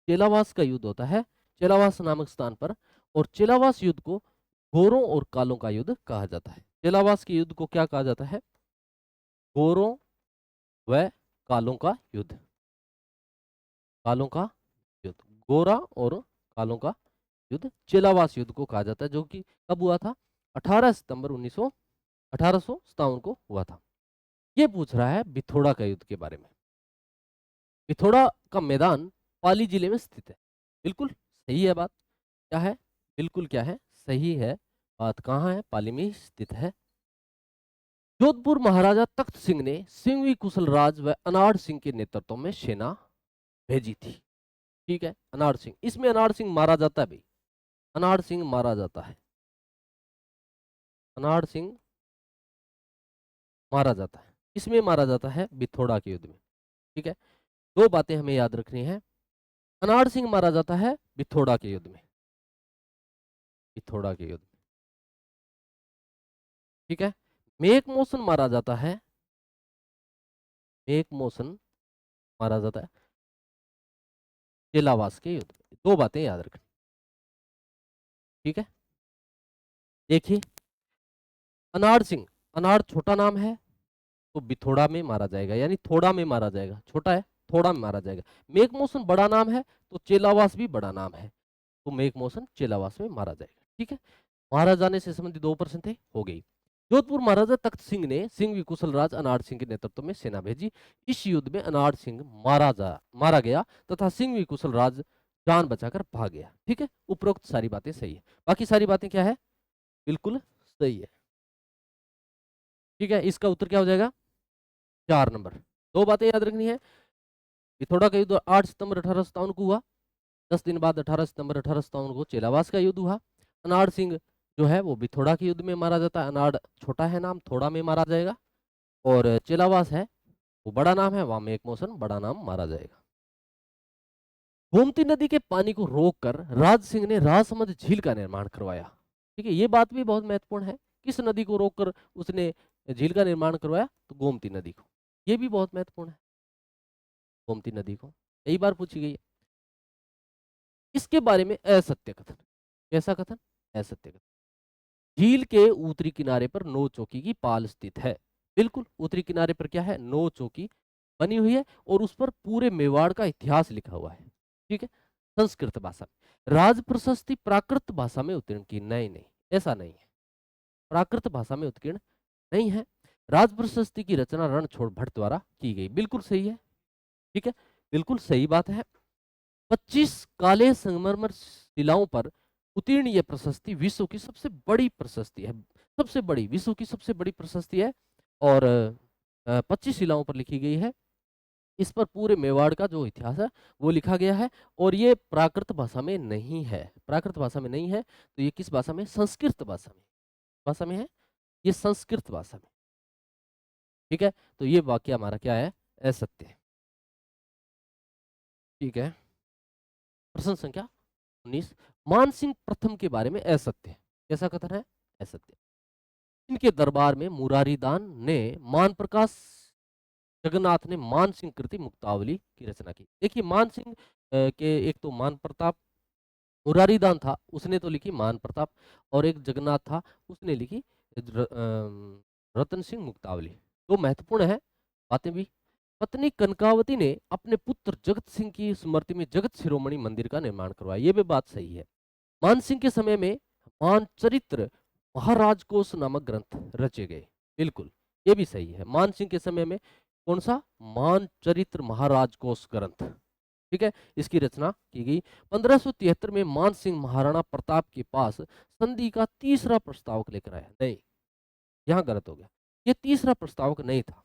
चेलावास का युद्ध होता है, चेलावास नामक स्थान पर। और चेलावास युद्ध को गोरों और कालों का युद्ध कहा जाता है। चेलावास के युद्ध को क्या कहा जाता है? गोरों व कालों का युद्ध। कालों का युद्ध, गोरा और कालों का युद्ध चेलावास युद्ध को कहा जाता है, जो कि कब हुआ था? 18 सितंबर 1857 को हुआ था। ये पूछ रहा है भिथोड़ा का युद्ध के बारे में। भिथोड़ा का मैदान पाली जिले में स्थित है। बिल्कुल सही है बात। क्या है? बिल्कुल क्या है? सही है बात। कहाँ है? पाली में स्थित है। जोधपुर महाराजा तख्त सिंह ने सिंहवी कुशल राज व अनाड़ सिंह के नेतृत्व में सेना भेजी थी। ठीक है, अनाड़ सिंह, इसमें अनाड़ सिंह मारा जाता है भाई, अनाड़ सिंह मारा जाता है, अनाड़ सिंह मारा जाता है, इसमें मारा जाता है भिथोड़ा के युद्ध में। ठीक है, दो बातें हमें याद रखनी है। अनाड़ सिंह मारा जाता है भिथोड़ा के युद्ध में, भिथोड़ा के युद्ध में। ठीक है, मेघ मौसन मारा जाता है, मेघ मौसन मारा जाता है चेलावास के युद्ध में। दो बातें याद रखनी। ठीक है, देखिए, अनाड़ सिंह, अनाड़ छोटा नाम है तो भिथोड़ा में मारा जाएगा, यानी थोड़ा में मारा जाएगा, छोटा है थोड़ा में मारा जाएगा। मेघ मौसन बड़ा नाम है तो चेलावास भी बड़ा नाम है, तो मेघ मौसन चेलावास में मारा जाएगा। ठीक है, मारा जाने से संबंधित दो प्रश्न थे, हो गई। जोधपुर महाराजा तख्त सिंह ने सिंह कुशल राज अनाड़ सिंह के नेतृत्व में सेना भेजी। इस युद्ध में अनाड़ सिंह मारा गया तथा सिंह कुशल राज जान बचाकर भाग गया। ठीक है, उपरोक्त सारी बातें सही है, बाकी सारी बातें क्या है? बिल्कुल सही है। ठीक है, इसका उत्तर क्या हो जाएगा? 4 नंबर। दो बातें याद रखनी है, भिथोड़ा का युद्ध 8 सितंबर 1857 को हुआ, 10 दिन बाद 18 सितंबर 1857 को चेलावास का युद्ध हुआ। अनाड़ सिंह जो है वो बिथोड़ा के युद्ध में मारा जाता है। अनाड़ छोटा है नाम, थोड़ा में मारा जाएगा। और चेलावास है वो बड़ा नाम है, वहां में एक मोशन बड़ा नाम मारा जाएगा। गोमती नदी के पानी को रोककर राज सिंह ने राजसमंद झील का निर्माण करवाया। ठीक है, ये बात भी बहुत महत्वपूर्ण है। किस नदी को रोककर उसने झील का निर्माण करवाया? तो गोमती नदी को। ये भी बहुत महत्वपूर्ण है, गोमती नदी को कई बार पूछी गई है। इसके बारे में असत्य कथन। कैसा कथन? असत्य कथन। झील के उत्तरी किनारे पर नौ चौकी की पाल स्थित है। बिल्कुल उत्तरी किनारे पर क्या है? नौ चौकी बनी हुई है और उस पर पूरे मेवाड़ का इतिहास लिखा हुआ है। ठीक है, संस्कृत भाषा में। राज प्रशस्ति प्राकृत भाषा में उत्कीर्ण की? नहीं नहीं, ऐसा नहीं है, प्राकृत भाषा में उत्कीर्ण नहीं है। राज प्रशस्ति की रचना रणछोड़ भट्ट द्वारा की गई। बिल्कुल सही है। ठीक है, बिल्कुल सही बात है। 25 काले संगमरमर शिलाओं पर उत्तीर्ण यह प्रशस्ति विश्व की सबसे बड़ी प्रशस्ति है। सबसे बड़ी, विश्व की सबसे बड़ी प्रशस्ति है और 25 शिलाओं पर लिखी गई है। इस पर पूरे मेवाड़ का जो इतिहास है वो लिखा गया है और ये प्राकृत भाषा में नहीं है। प्राकृत भाषा में नहीं है तो ये किस भाषा में? संस्कृत भाषा में। भाषा में है ये, संस्कृत भाषा में। ठीक है, तो ये वाक्य हमारा क्या है? असत्य है। ठीक है, प्रश्न संख्या 19। मानसिंह प्रथम के बारे में असत्य। कैसा कथन है? असत्य। इनके दरबार में मुरारीदान ने मान प्रकाश जगन्नाथ ने मानसिंह कृति मुक्तावली की रचना की। देखिए मानसिंह के एक तो मान प्रताप, मुरारीदान था उसने तो लिखी मान प्रताप, और एक जगन्नाथ था उसने लिखी रतन सिंह मुक्तावली। तो महत्वपूर्ण है बातें भी। पत्नी कनकावती ने अपने पुत्र जगत सिंह की स्मृति में जगत शिरोमणि मंदिर का निर्माण करवाया। ये भी बात सही है। मानसिंह के समय में मानचरित्र महाराज कोश नामक ग्रंथ रचे गए। बिल्कुल, ये भी सही है। मानसिंह के समय में कौन सा? मानचरित्र महाराज कोश ग्रंथ। ठीक है, इसकी रचना की गई। 1573 में मानसिंह महाराणा प्रताप के पास संधि का तीसरा प्रस्तावक लेकर आया। नहीं, यहां गलत हो गया, ये तीसरा प्रस्तावक नहीं था।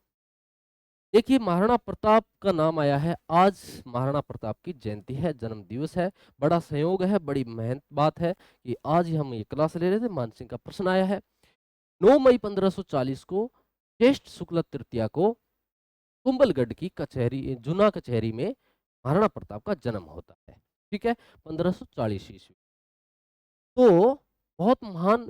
देखिए महाराणा प्रताप का नाम आया है आज, महाराणा प्रताप की जयंती है, जन्म दिवस है। बड़ा संयोग है, बड़ी मेहनत बात है कि आज ही हम ये क्लास ले रहे थे, मानसिंह का प्रश्न आया है। 9 मई 1540 को ज्येष्ठ शुक्ल तृतीया को कुंभलगढ़ की कचहरी, जूना कचहरी में महाराणा प्रताप का जन्म होता है। ठीक है, 1540 ईस्वी। तो बहुत महान,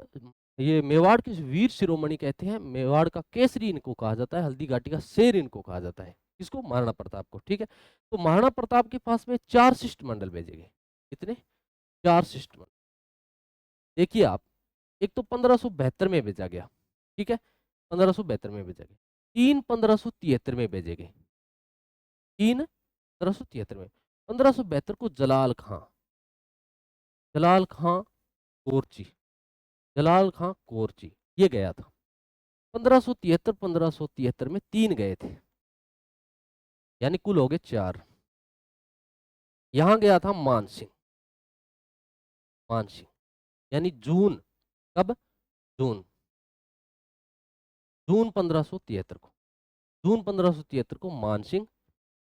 ये मेवाड़ के वीर शिरोमणि कहते हैं। मेवाड़ का केसरी इनको कहा जाता है, हल्दी घाटी का शेर इनको कहा जाता है। किसको? महाराणा प्रताप को। ठीक है, तो महाराणा प्रताप के पास में 4 शिष्टमंडल भेजे गए। कितने? 4 शिष्टमंडल। देखिए आप, एक तो 1572 में भेजा गया। ठीक है, 1572 में भेजा गया। 3 1573 में भेजे गए। 3 1573 में। 1572 को जलाल खां कोरची, जलाल खां कोरची ये गया था। 1573 में 3 गए थे, यानी कुल हो गए 4। यहां गया था मानसिंह। मानसिंह यानी जून, कब? जून, जून 1573 को। जून 1573 को मानसिंह,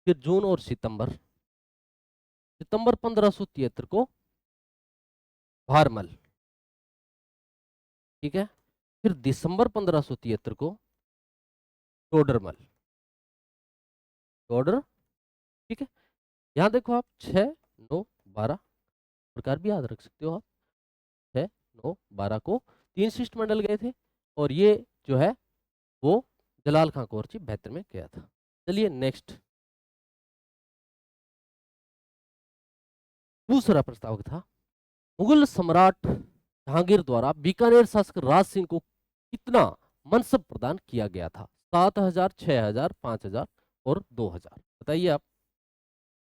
फिर जून और सितंबर, सितंबर 1573 को भारमल। ठीक है, फिर दिसंबर 1573 को टोडरमल, टोडर। ठीक है, यहां देखो आप 6 9 12 प्रकार भी याद रख सकते हो आप। 6 9 12 को 3 शिष्टमंडल गए थे और ये जो है वो जलाल खां कोरची 72 में गया था। चलिए नेक्स्ट, दूसरा प्रस्तावक था। मुगल सम्राट जहांगीर द्वारा बीकानेर शासक राज सिंह को कितना मनसब प्रदान किया गया था? 7,000, 6,000, 5,000 और 2,000। बताइए आप,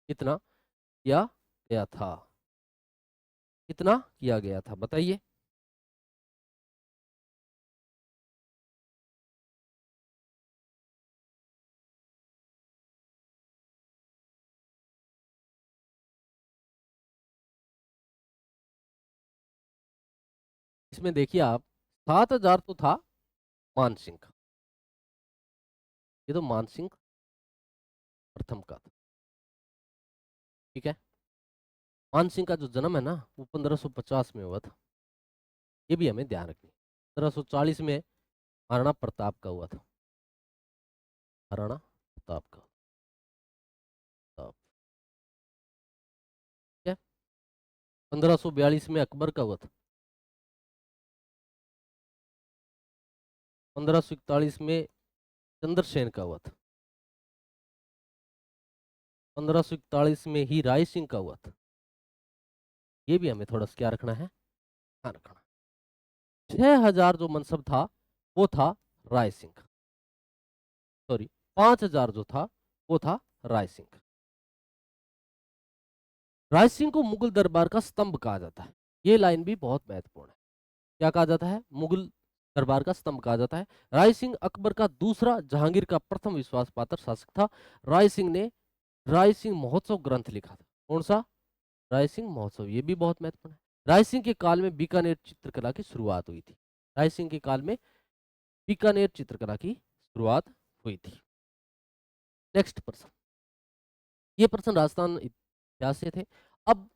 कितना किया गया था? कितना किया गया था बताइए। इसमें देखिए आप, 7,000 तो था मानसिंह का, ये तो मानसिंह प्रथम का था। ठीक है, मान सिंह का जो जन्म है ना वो 1550 में हुआ था, ये भी हमें ध्यान रखनी है। 1540 में महाराणा प्रताप का हुआ था, महाराणा प्रताप का। प्रताप, क्या 1542 में अकबर का हुआ था, 1541 में चंद्रसेन का हुआ था, 1541 में ही राय सिंह का हुआ था। ये भी हमें थोड़ा सा क्या रखना है, ध्यान रखना। 6000 जो मनसब था वो था राय सिंह का, सॉरी 5000 जो था वो था राय सिंह का। राय सिंह को मुगल दरबार का स्तंभ कहा जाता है। ये लाइन भी बहुत महत्वपूर्ण है। क्या कहा जाता है, मुगल दरबार का स्तंभ कहा जाता है। राय सिंह अकबर का दूसरा, जहांगीर का प्रथम विश्वास पात्र शासक था। राय सिंह ने राय सिंह महोत्सव ग्रंथ लिखा था। कौन सा, राय सिंह महोत्सव, ये भी बहुत महत्वपूर्ण है। राय सिंह के काल में बीकानेर चित्रकला की शुरुआत हुई थी। राय सिंह के काल में बीकानेर चित्रकला की शुरुआत हुई थी। नेक्स्ट प्रश्न, ये प्रश्न राजस्थान इतिहास से थे। अब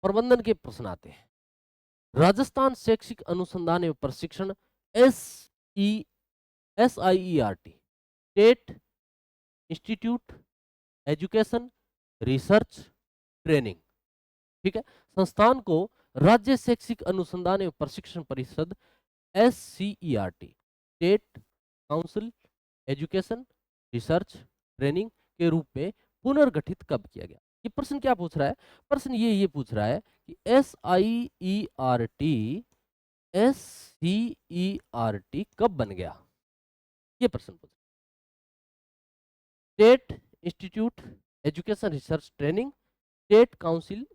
प्रबंधन के प्रश्न आते हैं। राजस्थान शैक्षिक अनुसंधान एवं प्रशिक्षण, S E SIERT, state institute education research training, ठीक है। संस्थान को राज्य शैक्षिक अनुसंधान एवं प्रशिक्षण परिषद SCERT, state council education research training के रूप में पुनर्गठित कब किया गया। ये प्रश्न क्या पूछ रहा है, प्रश्न ये पूछ रहा है कि SIERT कब बन गया, ये प्रश्न पूछ। State institute education research training, state council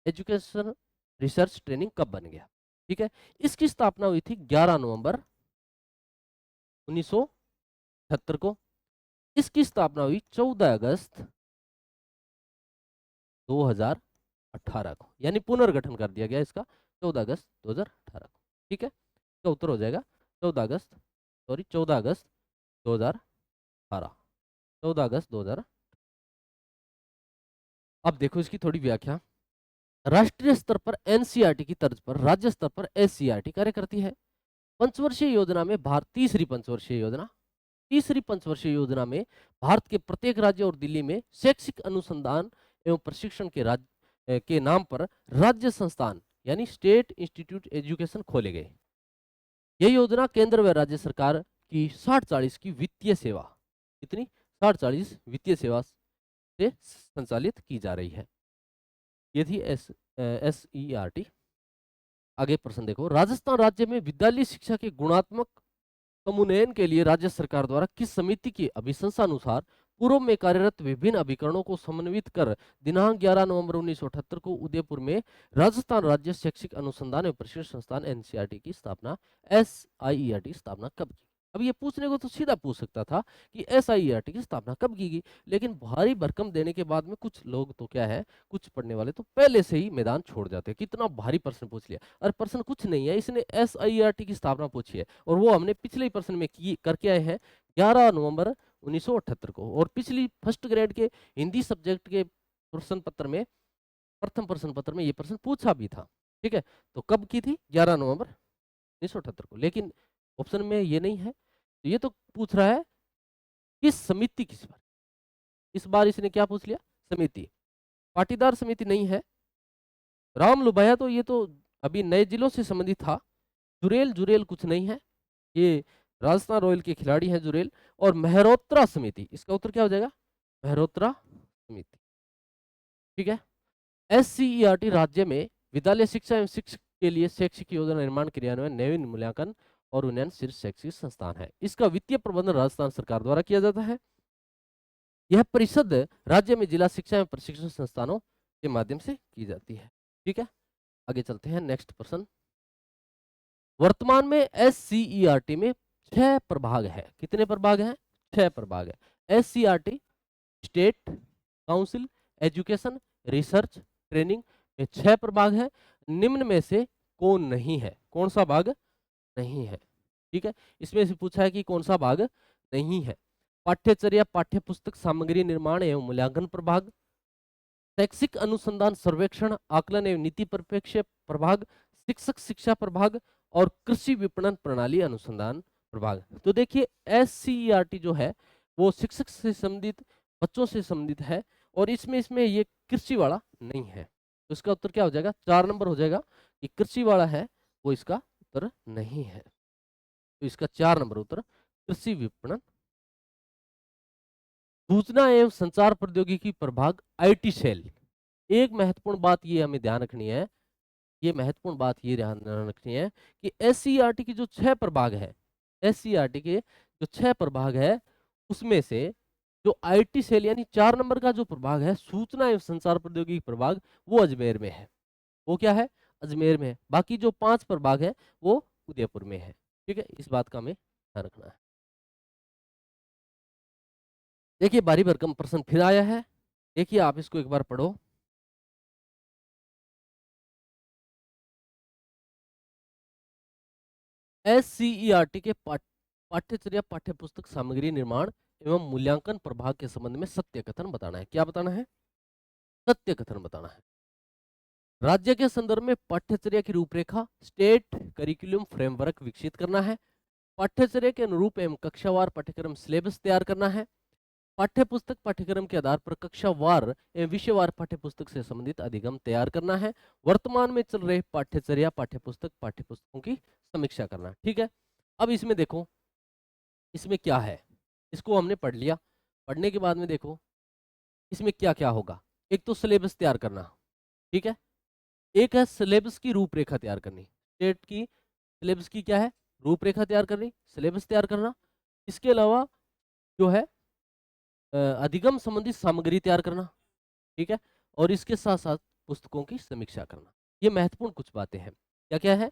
education research training कब बन गया, ठीक है। इसकी स्थापना हुई थी 11 नवंबर 1976 को। इसकी स्थापना हुई 14 अगस्त 2018 को, यानी पुनर्गठन कर दिया गया इसका 14 अगस्त 2018 को, ठीक है। इसका उत्तर हो जाएगा 14 अगस्त, सॉरी 14 अगस्त 2018, 14 अगस्त 2000। अब देखो इसकी थोड़ी व्याख्या। राष्ट्रीय स्तर पर NCERT की तर्ज पर राज्य स्तर पर SCERT कार्य करती है। पंचवर्षीय योजना में भारत, तीसरी पंचवर्षीय योजना में भारत के प्रत्येक राज्य और दिल्ली में शैक्षिक अनुसंधान एवं प्रशिक्षण के के नाम पर राज्य संस्थान यानी स्टेट इंस्टीट्यूट एजुकेशन खोले गए। यह योजना केंद्र व राज्य सरकार की 60-40 की वित्तीय सेवा, कितनी 60-40 वित्तीय सेवा से संचालित की जा रही है। ये थी SERT। आगे प्रश्न देखो, राजस्थान राज्य में विद्यालय शिक्षा के गुणात्मक समुन्नयन के लिए राज्य सरकार द्वारा किस समिति की अभिशंसानुसार पूर्व में कार्यरत विभिन्न अभिकरणों को समन्वित कर दिनांक 11 नवंबर 1978 को उदयपुर में राजस्थान राज्य शैक्षिक अनुसंधान एवं प्रशिक्षण संस्थान NCERT की स्थापना, SIERT की स्थापना कब की। अब ये पूछने को तो सीधा पूछ सकता था कि SIERT की स्थापना कब की गई, लेकिन भारी भरकम देने के बाद में कुछ लोग तो क्या है, कुछ पढ़ने वाले तो पहले से ही मैदान छोड़ जाते हैं। कितना भारी प्रश्न पूछ लिया, और प्रश्न कुछ नहीं है, इसने SIERT की स्थापना पूछी है और वो हमने पिछले ही प्रश्न में की करके आए हैं 11 नवंबर 1978 को। और पिछली फर्स्ट ग्रेड के हिंदी सब्जेक्ट के प्रश्न पत्र में, प्रथम प्रश्न पत्र में ये प्रश्न पूछा भी था, ठीक है। तो कब की थी, 11 नवंबर 1978 को, लेकिन ऑप्शन में ये नहीं है। तो ये तो पूछ रहा है किस समिति, किस बार, इस बार इसने क्या पूछ लिया, समिति। पाटीदार समिति नहीं है। राम लुभाया तो ये तो अभी नए जिलों से संबंधित था। जुरेल, जुरेल कुछ नहीं है, ये राजस्थान रॉयल के खिलाड़ी हैं जुरेल। और मेहरोत्रा समिति, इसका उत्तर क्या हो जाएगा, मेहरोत्रा समिति, ठीक है। SCERT राज्य में विद्यालय शिक्षा एवं शिक्षक के लिए शैक्षिक योजना निर्माण, क्रियान्वयन, नवीन मूल्यांकन और उन्नयन शीर्ष शैक्षिक संस्थान है। इसका वित्तीय प्रबंधन राजस्थान सरकार द्वारा किया जाता है। यह परिषद राज्य में जिला शिक्षा एवं प्रशिक्षण संस्थानों के माध्यम से की जाती है, ठीक है। आगे चलते हैं, नेक्स्ट प्रश्न। वर्तमान में SCERT में 6 प्रभाग है। कितने प्रभाग हैं, 6 प्रभाग है। SCERT state council education research training में 6 प्रभाग है। निम्न में से कौन नहीं है, कौन सा भाग नहीं है, ठीक है। इसमें से पूछा है कि कौन सा भाग नहीं है। पाठ्यचर्या पाठ्य पुस्तक सामग्री निर्माण एवं मूल्यांकन प्रभाग, शैक्षिक अनुसंधान सर्वेक्षण, आकलन एवं नीति परिप्रेक्ष्य प्रभाग, शिक्षक शिक्षा प्रभाग और कृषि विपणन प्रणाली अनुसंधान प्रभाग। तो देखिए SCERT जो है वो शिक्षक से संबंधित, बच्चों से संबंधित है, और इसमें ये कृषि वाला नहीं है। तो इसका उत्तर क्या हो जाएगा, 4 नंबर हो जाएगा कि कृषि वाला है वो इसका उत्तर नहीं है। तो इसका 4 नंबर उत्तर कृषि विपणन। सूचना एवं संचार प्रौद्योगिकी प्रभाग IT सेल। एक महत्वपूर्ण बात ये हमें ध्यान रखनी है, ये महत्वपूर्ण बात ये ध्यान रखनी है कि SCERT की जो 6 प्रभाग है, SCERT के जो 6 प्रभाग है उसमें से जो IT सेल यानी 4 नंबर का जो प्रभाग है सूचना एवं संचार प्रौद्योगिकी प्रभाग, वो अजमेर में है। वो क्या है, अजमेर में है। बाकी जो 5 प्रभाग है वो उदयपुर में है। ठीक है, इस बात का हमें ध्यान रखना है। देखिए भारी भरकम प्रश्न फिर आया है, देखिए आप इसको एक बार पढ़ो। SCERT के पाठ्यचर्या पाठ्य पुस्तक सामग्री निर्माण एवं मूल्यांकन प्रभाग के संबंध में सत्य कथन बताना है। क्या बताना है, सत्य कथन बताना है। राज्य के संदर्भ में पाठ्यचर्या की रूपरेखा, स्टेट करिकुलम फ्रेमवर्क विकसित करना है। पाठ्यचर्या के अनुरूप एवं कक्षावार पाठ्यक्रम सिलेबस तैयार करना है। पाठ्य पुस्तक पाठ्यक्रम के आधार पर कक्षावार एवं विषयवार पाठ्य पुस्तक से संबंधित अधिगम तैयार करना है। वर्तमान में चल रहे पाठ्यचर्या पाठ्य पुस्तकों की समीक्षा करना है। ठीक है, अब इसमें देखो इसमें क्या है, इसको हमने पढ़ लिया। पढ़ने के बाद में देखो इसमें क्या क्या होगा। एक तो सिलेबस तैयार करना, ठीक है, एक है सिलेबस की रूपरेखा तैयार करनी। स्टेट की सिलेबस की क्या है, रूपरेखा तैयार करनी, सिलेबस तैयार करना। इसके अलावा जो है अधिगम संबंधित सामग्री तैयार करना, ठीक है, और इसके साथ साथ पुस्तकों की समीक्षा करना। ये महत्वपूर्ण कुछ बातें हैं। क्या क्या है,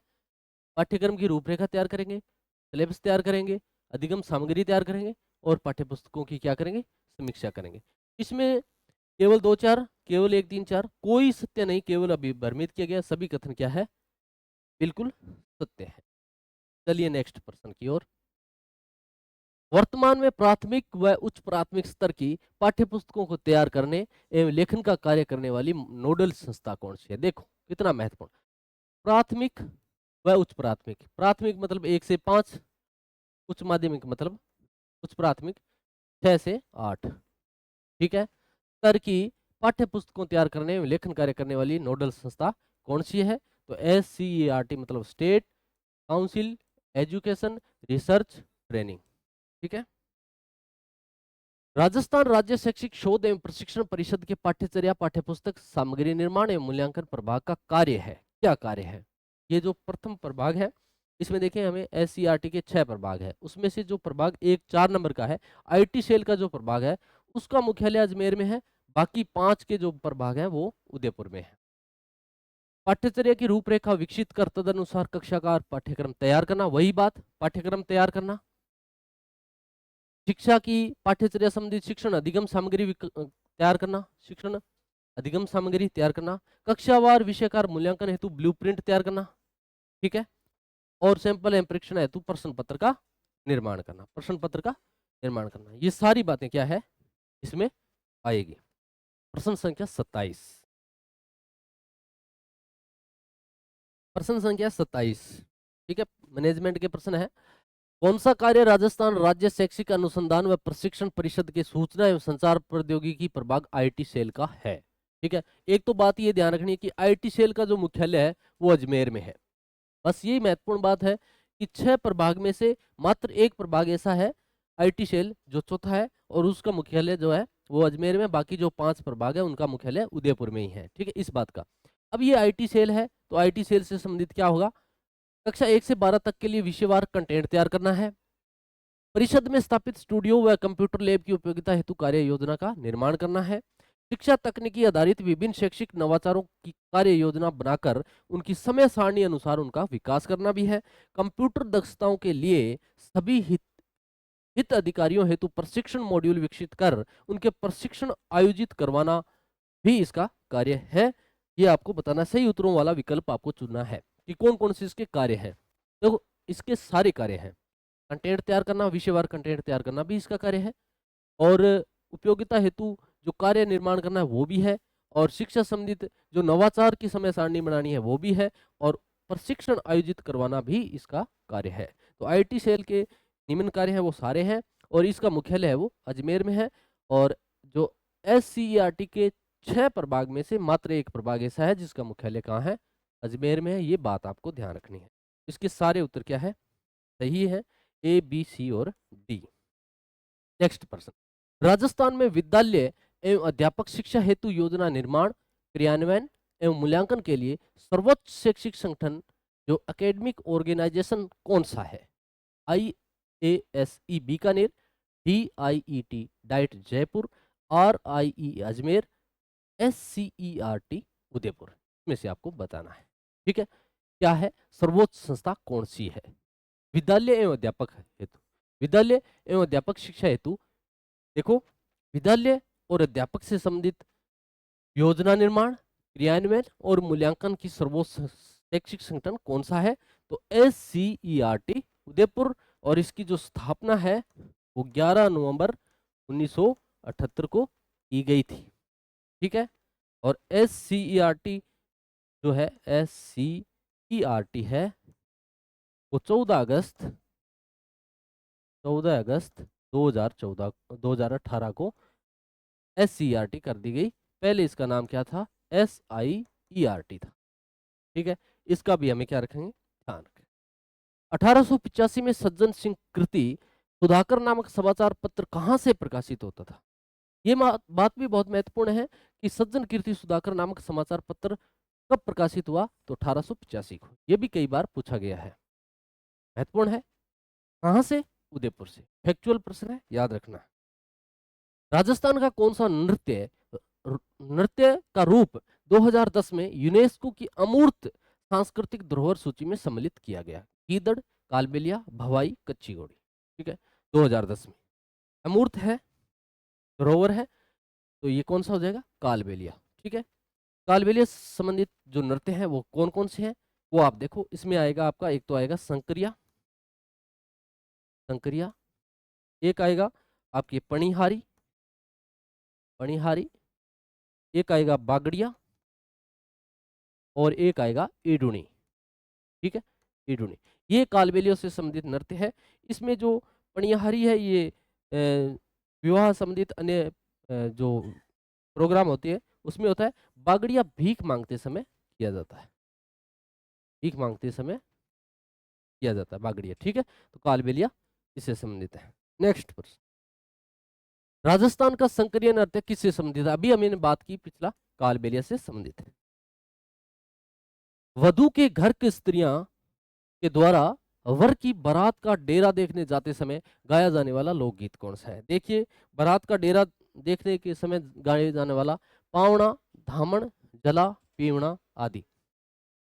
पाठ्यक्रम की रूपरेखा तैयार करेंगे, सिलेबस तैयार करेंगे, अधिगम सामग्री तैयार करेंगे और पाठ्य पुस्तकों की क्या करेंगे, समीक्षा करेंगे। इसमें केवल 2-4, केवल 1-3-4 कोई सत्य नहीं, केवल अभी भ्रमित किया गया, सभी कथन क्या है, बिल्कुल सत्य है। चलिए नेक्स्ट प्रश्न की ओर। वर्तमान में प्राथमिक व उच्च प्राथमिक स्तर की पाठ्य पुस्तकों को तैयार करने एवं लेखन का कार्य करने वाली नोडल संस्था कौन सी है। देखो कितना महत्वपूर्ण, प्राथमिक व उच्च प्राथमिक। प्राथमिक मतलब 1 से 5, उच्च माध्यमिक मतलब उच्च प्राथमिक 6 से 8। ठीक है, स्तर की पाठ्य पुस्तकों तैयार करने एवं लेखन कार्य करने वाली नोडल संस्था कौन सी है। तो SCERT मतलब state council education research training. ठीक है, राजस्थान राज्य शैक्षिक शोध एवं प्रशिक्षण परिषद के पाठ्यचर्या पाठ्यपुस्तक सामग्री निर्माण एवं मूल्यांकन प्रभाग का कार्य है। क्या कार्य है, ये जो प्रथम प्रभाग है इसमें देखें हमें SCERT के 6 प्रभाग है, उसमें से जो प्रभाग 4 नंबर का है IT सेल का जो प्रभाग है उसका मुख्यालय अजमेर में है। बाकी 5 के जो प्रभाग है वो उदयपुर में है। पाठ्यचर्या की रूपरेखा विकसित कर तदनुसार कक्षा का पाठ्यक्रम तैयार करना, वही बात पाठ्यक्रम तैयार करना। शिक्षा की पाठ्यचर्या संबंधित शिक्षण अधिगम सामग्री तैयार करना, शिक्षण अधिगम सामग्री तैयार करना। कक्षावार विषयकार मूल्यांकन हेतु ब्लूप्रिंट तैयार करना, ठीक है, और सैंपल एवं परीक्षण हेतु प्रश्न पत्र का निर्माण करना, प्रश्न पत्र का निर्माण करना। ये सारी बातें क्या है इसमें आएगी। प्रश्न संख्या 27, प्रश्न संख्या 27, ठीक है, मैनेजमेंट के प्रश्न है। कौन सा कार्य राजस्थान राज्य शैक्षिक अनुसंधान व प्रशिक्षण परिषद के सूचना एवं संचार प्रौद्योगिकी प्रभाग IT सेल का है। ठीक है, एक तो बात ये ध्यान रखनी है कि IT सेल का जो मुख्यालय है वो अजमेर में है। बस यही महत्वपूर्ण बात है कि 6 प्रभाग में से मात्र एक प्रभाग ऐसा है IT सेल जो चौथा है और उसका मुख्यालय जो है वो अजमेर में, बाकी जो 5 प्रभाग है उनका मुख्यालय उदयपुर में ही है। ठीक है, इस बात का। अब ये IT सेल है तो IT सेल से संबंधित क्या होगा, कक्षा 1 से 12 तक के लिए विषयवार कंटेंट तैयार करना है। परिषद में स्थापित स्टूडियो व कंप्यूटर लैब की उपयोगिता हेतु कार्य योजना का निर्माण करना है। शिक्षा तकनीकी आधारित विभिन्न शैक्षिक नवाचारों की कार्य योजना बनाकर उनकी समय सारणी अनुसार उनका विकास करना भी है। कंप्यूटर दक्षताओं के लिए सभी हित अधिकारियों हेतु प्रशिक्षण मॉड्यूल विकसित कर उनके प्रशिक्षण आयोजित करवाना भी इसका कार्य है। ये आपको बताना, सही उत्तरों वाला विकल्प आपको चुनना है कि कौन कौन से इसके कार्य हैं। तो इसके सारे कार्य हैं, कंटेंट तैयार करना, विषयवार कंटेंट तैयार करना भी इसका कार्य है, और उपयोगिता हेतु जो कार्य निर्माण करना है वो भी है, और शिक्षा संबंधित जो नवाचार की समय सारणी बनानी है वो भी है, और प्रशिक्षण आयोजित करवाना भी इसका कार्य है। तो आईटी सेल के निम्न कार्य हैं वो सारे हैं, और इसका मुख्यालय है वो अजमेर में है। और जो एससीईआरटी के 6 प्रभाग में से मात्र एक प्रभाग ऐसा है जिसका मुख्यालय कहाँ है, अजमेर में है। ये बात आपको ध्यान रखनी है। इसके सारे उत्तर क्या है, सही है, ए बी सी और डी। नेक्स्ट प्रश्न, राजस्थान में विद्यालय एवं अध्यापक शिक्षा हेतु योजना निर्माण, क्रियान्वयन एवं मूल्यांकन के लिए सर्वोच्च शैक्षिक संगठन जो एकेडमिक ऑर्गेनाइजेशन कौन सा है? IASE Bikaner, DIET diet Jaipur, RIE Ajmer, SCERT Udaipur. इसमें से आपको बताना है। ठीक है, क्या है, सर्वोच्च संस्था कौन सी है? विद्यालय एवं अध्यापक हेतु, विद्यालय एवं अध्यापक शिक्षा हेतु, देखो विद्यालय और अध्यापक से संबंधित योजना निर्माण, क्रियान्वयन और मूल्यांकन की सर्वोच्च शैक्षिक संगठन कौन सा है? तो SCERT उदयपुर, और इसकी जो स्थापना है वो 11 नवंबर 1978 को की गई थी। ठीक है, और SCERT जो है, SCERT है वो 14 अगस्त 2018 को SCERT कर दी गई। पहले इसका नाम क्या था, SIERT था। ठीक है, इसका भी हमें क्या रखेंगे, ध्यान रखें। 1885 में सज्जन सिंह कृति सुधाकर नामक समाचार पत्र कहाँ से प्रकाशित होता था? ये बात भी बहुत महत्वपूर्ण है कि सज्जन कीर्ति सुधाकर नामक समाचार पत्र कब प्रकाशित हुआ? तो 1885 को। यह भी कई बार पूछा गया है, महत्वपूर्ण है। कहां से? उदयपुर से। फैक्चुअल प्रश्न है, याद रखना। राजस्थान का कौन सा नृत्य का रूप 2010 में यूनेस्को की अमूर्त सांस्कृतिक धरोहर सूची में सम्मिलित किया गया? गीदड़, कालबेलिया, भवाई, कच्ची घोड़ी। ठीक है, 2010 में अमूर्त है, धरोहर है, तो ये कौन सा हो जाएगा? कालबेलिया। ठीक है, कालबेलिया संबंधित जो नृत्य हैं वो कौन कौन से हैं वो आप देखो। इसमें आएगा आपका, एक तो आएगा संकरिया, संकरिया, एक आएगा आपकी पणिहारी, पणिहारी, एक आएगा बागड़िया, और एक आएगा ईडुणी। ठीक है, ईडुणी। ये कालबेलिया से संबंधित नृत्य है। इसमें जो पणिहारी है ये विवाह संबंधित अन्य जो प्रोग्राम होती है उसमें होता है। बागड़िया भीख मांगते समय किया जाता है, भीख मांगते समय किया जाता है बागड़िया। ठीक है, तो कालबेलिया इससे संबंधित है। नेक्स्ट प्रश्न, राजस्थान का संकरीय नृत्य किससे संबंधित है? अभी हमने बात की, पिछला कालबेलिया से संबंधित है। वधु के घर की स्त्रियां के द्वारा वर की बारात का डेरा देखने जाते समय गाया जाने वाला लोकगीत कौन सा है? देखिए, बारात का डेरा देखने के समय गाया जाने वाला पावना, धामण, जला, पीवना आदि।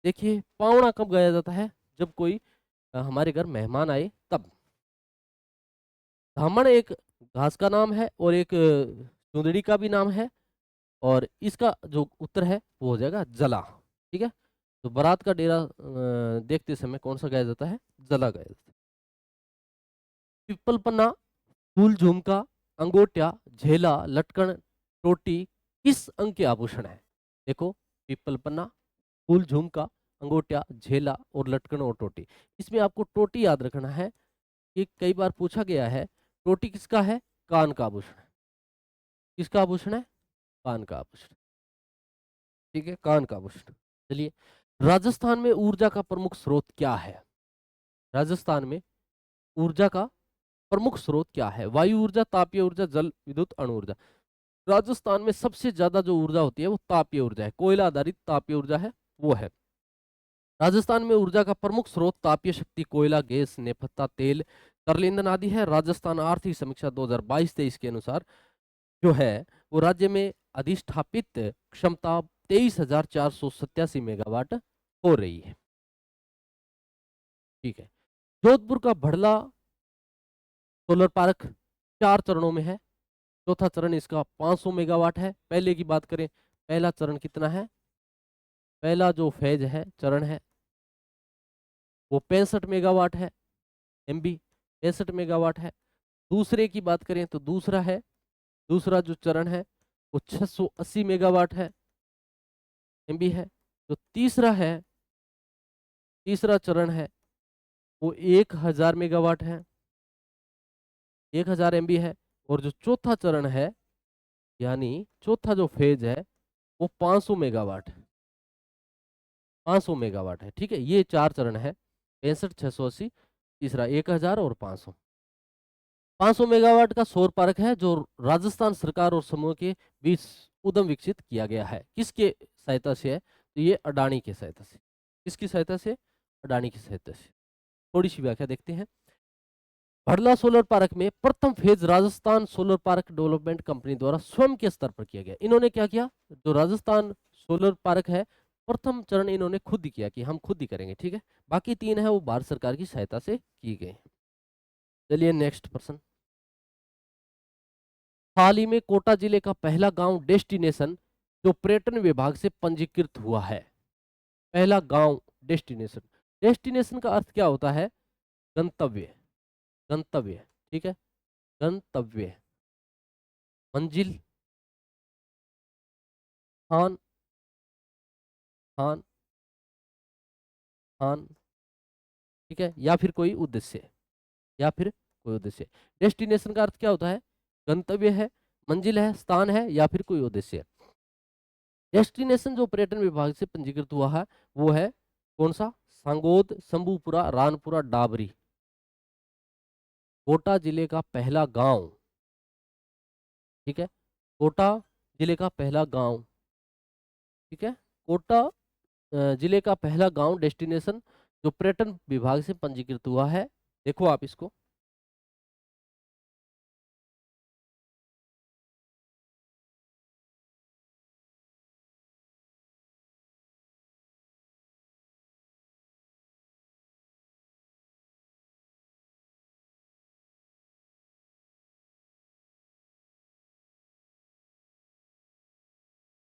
देखिए, पावना कब गाया जाता है? जब कोई हमारे घर मेहमान आए तब। धामण एक घास का नाम है और एक चुंदड़ी का भी नाम है, और इसका जो उत्तर है वो हो जाएगा जला। ठीक है, तो बारात का डेरा देखते समय कौन सा गाया जाता है? जला गाया जाता है। पिपल पन्ना, फूल झुमका, अंगोटिया, झेला, लटकन, टोटी किस अंग के आभूषण है? देखो, पिपल पन्ना, फूल झुमका, अंगोटिया, झेला और लटकन और टोटी। इसमें आपको टोटी याद रखना है कि कई बार पूछा गया है। टोटी किसका है? कान का आभूषण है। किसका आभूषण है? कान का आभूषण। ठीक है, कान का आभूषण। चलिए, राजस्थान में ऊर्जा का प्रमुख स्रोत क्या है? राजस्थान में ऊर्जा का प्रमुख स्रोत क्या है? वायु ऊर्जा, तापीय ऊर्जा, जल विद्युत, अणु ऊर्जा। राजस्थान में सबसे ज्यादा जो ऊर्जा होती है वो तापीय ऊर्जा है, कोयला आधारित तापीय ऊर्जा है वो है। राजस्थान में ऊर्जा का प्रमुख स्रोत तापीय शक्ति, कोयला, गैस, नेपथ्था, तेल, तरल ईंधन आदि है। राजस्थान आर्थिक समीक्षा 2022-23 के अनुसार जो है वो राज्य में अधिष्ठापित क्षमता 23,487 मेगावाट हो रही है। ठीक है, जोधपुर का भड़ला सोलर पार्क 4 चरणों में है। चौथा चरण इसका 500 मेगावाट है। पहले की बात करें, पहला चरण कितना है? पहला जो फेज है, चरण है, वो 65 मेगावाट है, एमबी 65 मेगावाट है। दूसरे की बात करें तो दूसरा जो चरण है वो 680 मेगावाट है। एमबी है। जो तीसरा है, तीसरा चरण है वो 1000 मेगावाट है, 1000 MB है। और जो चौथा चरण है, यानी चौथा जो फेज है, वो 500 मेगावाट, 500 मेगावाट है। ठीक है, ये चार चरण है, 65, 680, तीसरा 1000 और 500। 500 मेगावाट का सौर पार्क है जो राजस्थान सरकार और समूह के बीच उद्यम विकसित किया गया है। किसके सहायता से है? तो ये अडानी के सहायता से। किसकी सहायता से? अडानी की सहायता से। थोड़ी सी व्याख्या देखते हैं। भड़ला सोलर पार्क में प्रथम phase Rajasthan solar park development company द्वारा स्वयं के स्तर पर किया गया। इन्होंने क्या किया? जो राजस्थान सोलर पार्क है, प्रथम चरण इन्होंने खुद ही किया कि हम खुद ही करेंगे। ठीक है, बाकी तीन है वो भारत सरकार की सहायता से की गए। चलिए नेक्स्ट प्रश्न। हाल ही में कोटा जिले का पहला गांव डेस्टिनेशन जो पर्यटन विभाग से पंजीकृत हुआ है। पहला गांव डेस्टिनेशन, डेस्टिनेशन का अर्थ क्या होता है? गंतव्य, गंतव्य। ठीक है, गंतव्य, मंजिल, स्थान, स्थान, स्थान। ठीक है, या फिर कोई उद्देश्य, या फिर कोई उद्देश्य। डेस्टिनेशन का अर्थ क्या होता है? गंतव्य है, मंजिल है, स्थान है, या फिर कोई उद्देश्य है। डेस्टिनेशन जो पर्यटन विभाग से पंजीकृत हुआ है वो है कौन सा? सांगोद, शंभूपुरा, रानपुरा, डाबरी। कोटा जिले का पहला गांव, ठीक है, कोटा जिले का पहला गांव, ठीक है, कोटा जिले का पहला गांव डेस्टिनेशन जो पर्यटन विभाग से पंजीकृत हुआ है। देखो आप इसको,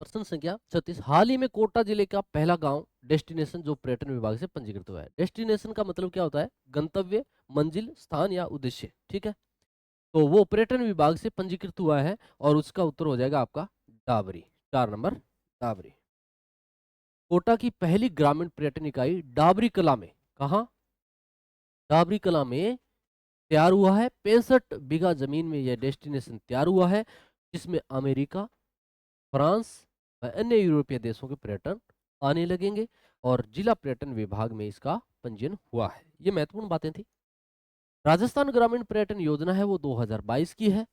प्रश्न संख्या 36। हाल ही में कोटा जिले का पहला गांव डेस्टिनेशन जो पर्यटन विभाग से पंजीकृत हुआ है। डेस्टिनेशन का मतलब क्या होता है? गंतव्य, मंजिल, स्थान या उद्देश्य। ठीक है, तो वो पर्यटन विभाग से पंजीकृत हुआ है और उसका उत्तर हो जाएगा आपका डाबरी, 4 नंबर डाबरी। कोटा की पहली ग्रामीण पर्यटन इकाई डाबरी कला में, कहा? डाबरी कला में तैयार हुआ है। 65 बीघा जमीन में यह डेस्टिनेशन तैयार हुआ है, जिसमें अमेरिका, फ्रांस व अन्य यूरोपीय देशों के पर्यटन आने लगेंगे और जिला पर्यटन विभाग में इसका पंजीयन हुआ है। ये महत्वपूर्ण बातें थी। राजस्थान ग्रामीण पर्यटन योजना है वो 2022 की है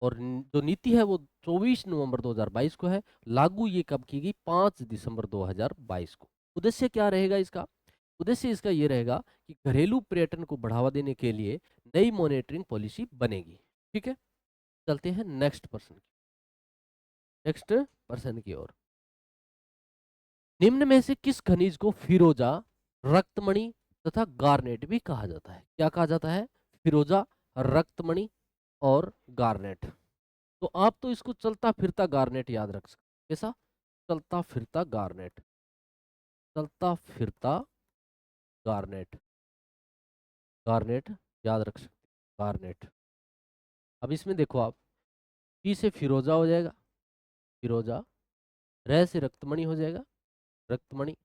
और जो नीति है वो 24 नवंबर 2022 को है। लागू ये कब की गई? 5 दिसंबर 2022 को। उद्देश्य क्या रहेगा इसका? उद्देश्य इसका ये रहेगा कि घरेलू पर्यटन को बढ़ावा देने के लिए नई मॉनिटरिंग पॉलिसी बनेगी। ठीक है, चलते हैं नेक्स्ट पर्सन, नेक्स्ट पर्सन की ओर। निम्न में से किस खनिज को फिरोजा, रक्तमणि तथा गार्नेट भी कहा जाता है? क्या कहा जाता है? फिरोजा, रक्तमणि और गार्नेट। तो आप तो इसको चलता फिरता गार्नेट याद रख सकते। कैसा? चलता फिरता गार्नेट, चलता फिरता गार्नेट, गार्नेट याद रख सकते, गार्नेट। अब इसमें देखो आप, पी से फिरोजा हो जाएगा, फिरोजा, रह से रक्तमणि हो जाएगा, रक्तमणि,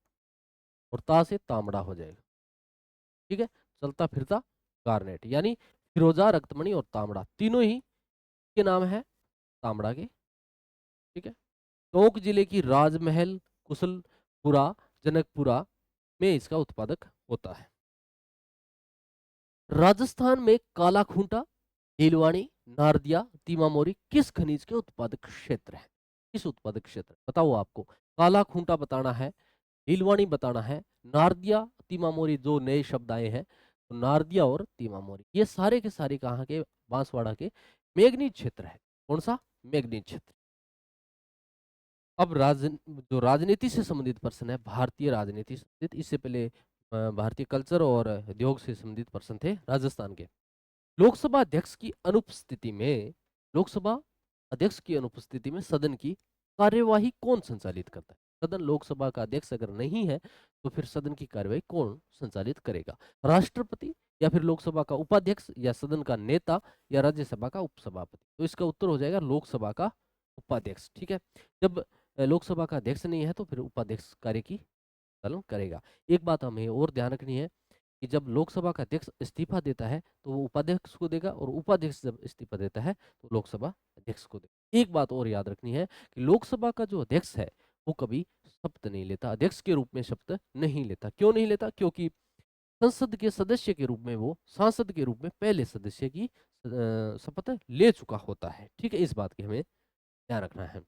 और ता से तांबड़ा हो जाएगा। ठीक है, चलता फिरता गार्नेट, यानी फिरोजा, रक्तमणि और तांबड़ा तीनों ही के नाम है तांबड़ा के। ठीक है, टोंक जिले की राजमहल, कुशलपुरा, जनकपुरा में इसका उत्पादक होता है। राजस्थान में काला खूंटा, नीलवाणी, नारदिया, तीमामोरी किस खनिज के उत्पादक क्षेत्र है? किस उत्पादक क्षेत्र बताओ आपको? काला खूंटा बताना है, नीलवाणी बताना है, नारदिया, तीमामोरी जो नए शब्द आए हैं, तो नारदिया और तीमामोरी ये सारे के सारे कहाँ के? बांसवाड़ा के मेघनीज क्षेत्र है। कौन सा? मेघनीज क्षेत्र। अब जो राजनीति से संबंधित प्रश्न है, भारतीय राजनीति से संबंधित, इससे पहले भारतीय कल्चर और उद्योग से संबंधित प्रश्न थे राजस्थान के। लोकसभा अध्यक्ष की अनुपस्थिति में, लोकसभा अध्यक्ष की अनुपस्थिति में सदन की कार्यवाही कौन संचालित करता है? सदन, लोकसभा का अध्यक्ष अगर नहीं है तो फिर सदन की कार्यवाही कौन संचालित करेगा? राष्ट्रपति, या फिर लोकसभा का उपाध्यक्ष, या सदन का नेता, या राज्यसभा का उपसभापति? तो इसका उत्तर हो जाएगा लोकसभा का उपाध्यक्ष। ठीक है, जब लोकसभा का अध्यक्ष नहीं है तो फिर उपाध्यक्ष कार्य की पालन करेगा। एक बात हमें और ध्यान रखनी है कि जब लोकसभा का अध्यक्ष इस्तीफा देता है तो वो उपाध्यक्ष को देगा, और उपाध्यक्ष जब इस्तीफा देता है तो लोकसभा अध्यक्ष को देगा। एक बात और याद रखनी है कि लोकसभा का जो अध्यक्ष है वो कभी शपथ नहीं लेता, अध्यक्ष के रूप में शपथ नहीं लेता। क्यों नहीं लेता? क्योंकि संसद के सदस्य के रूप में वो सांसद के रूप में पहले सदस्य की शपथ ले चुका होता है। ठीक है, इस बात की हमें ध्यान रखना है।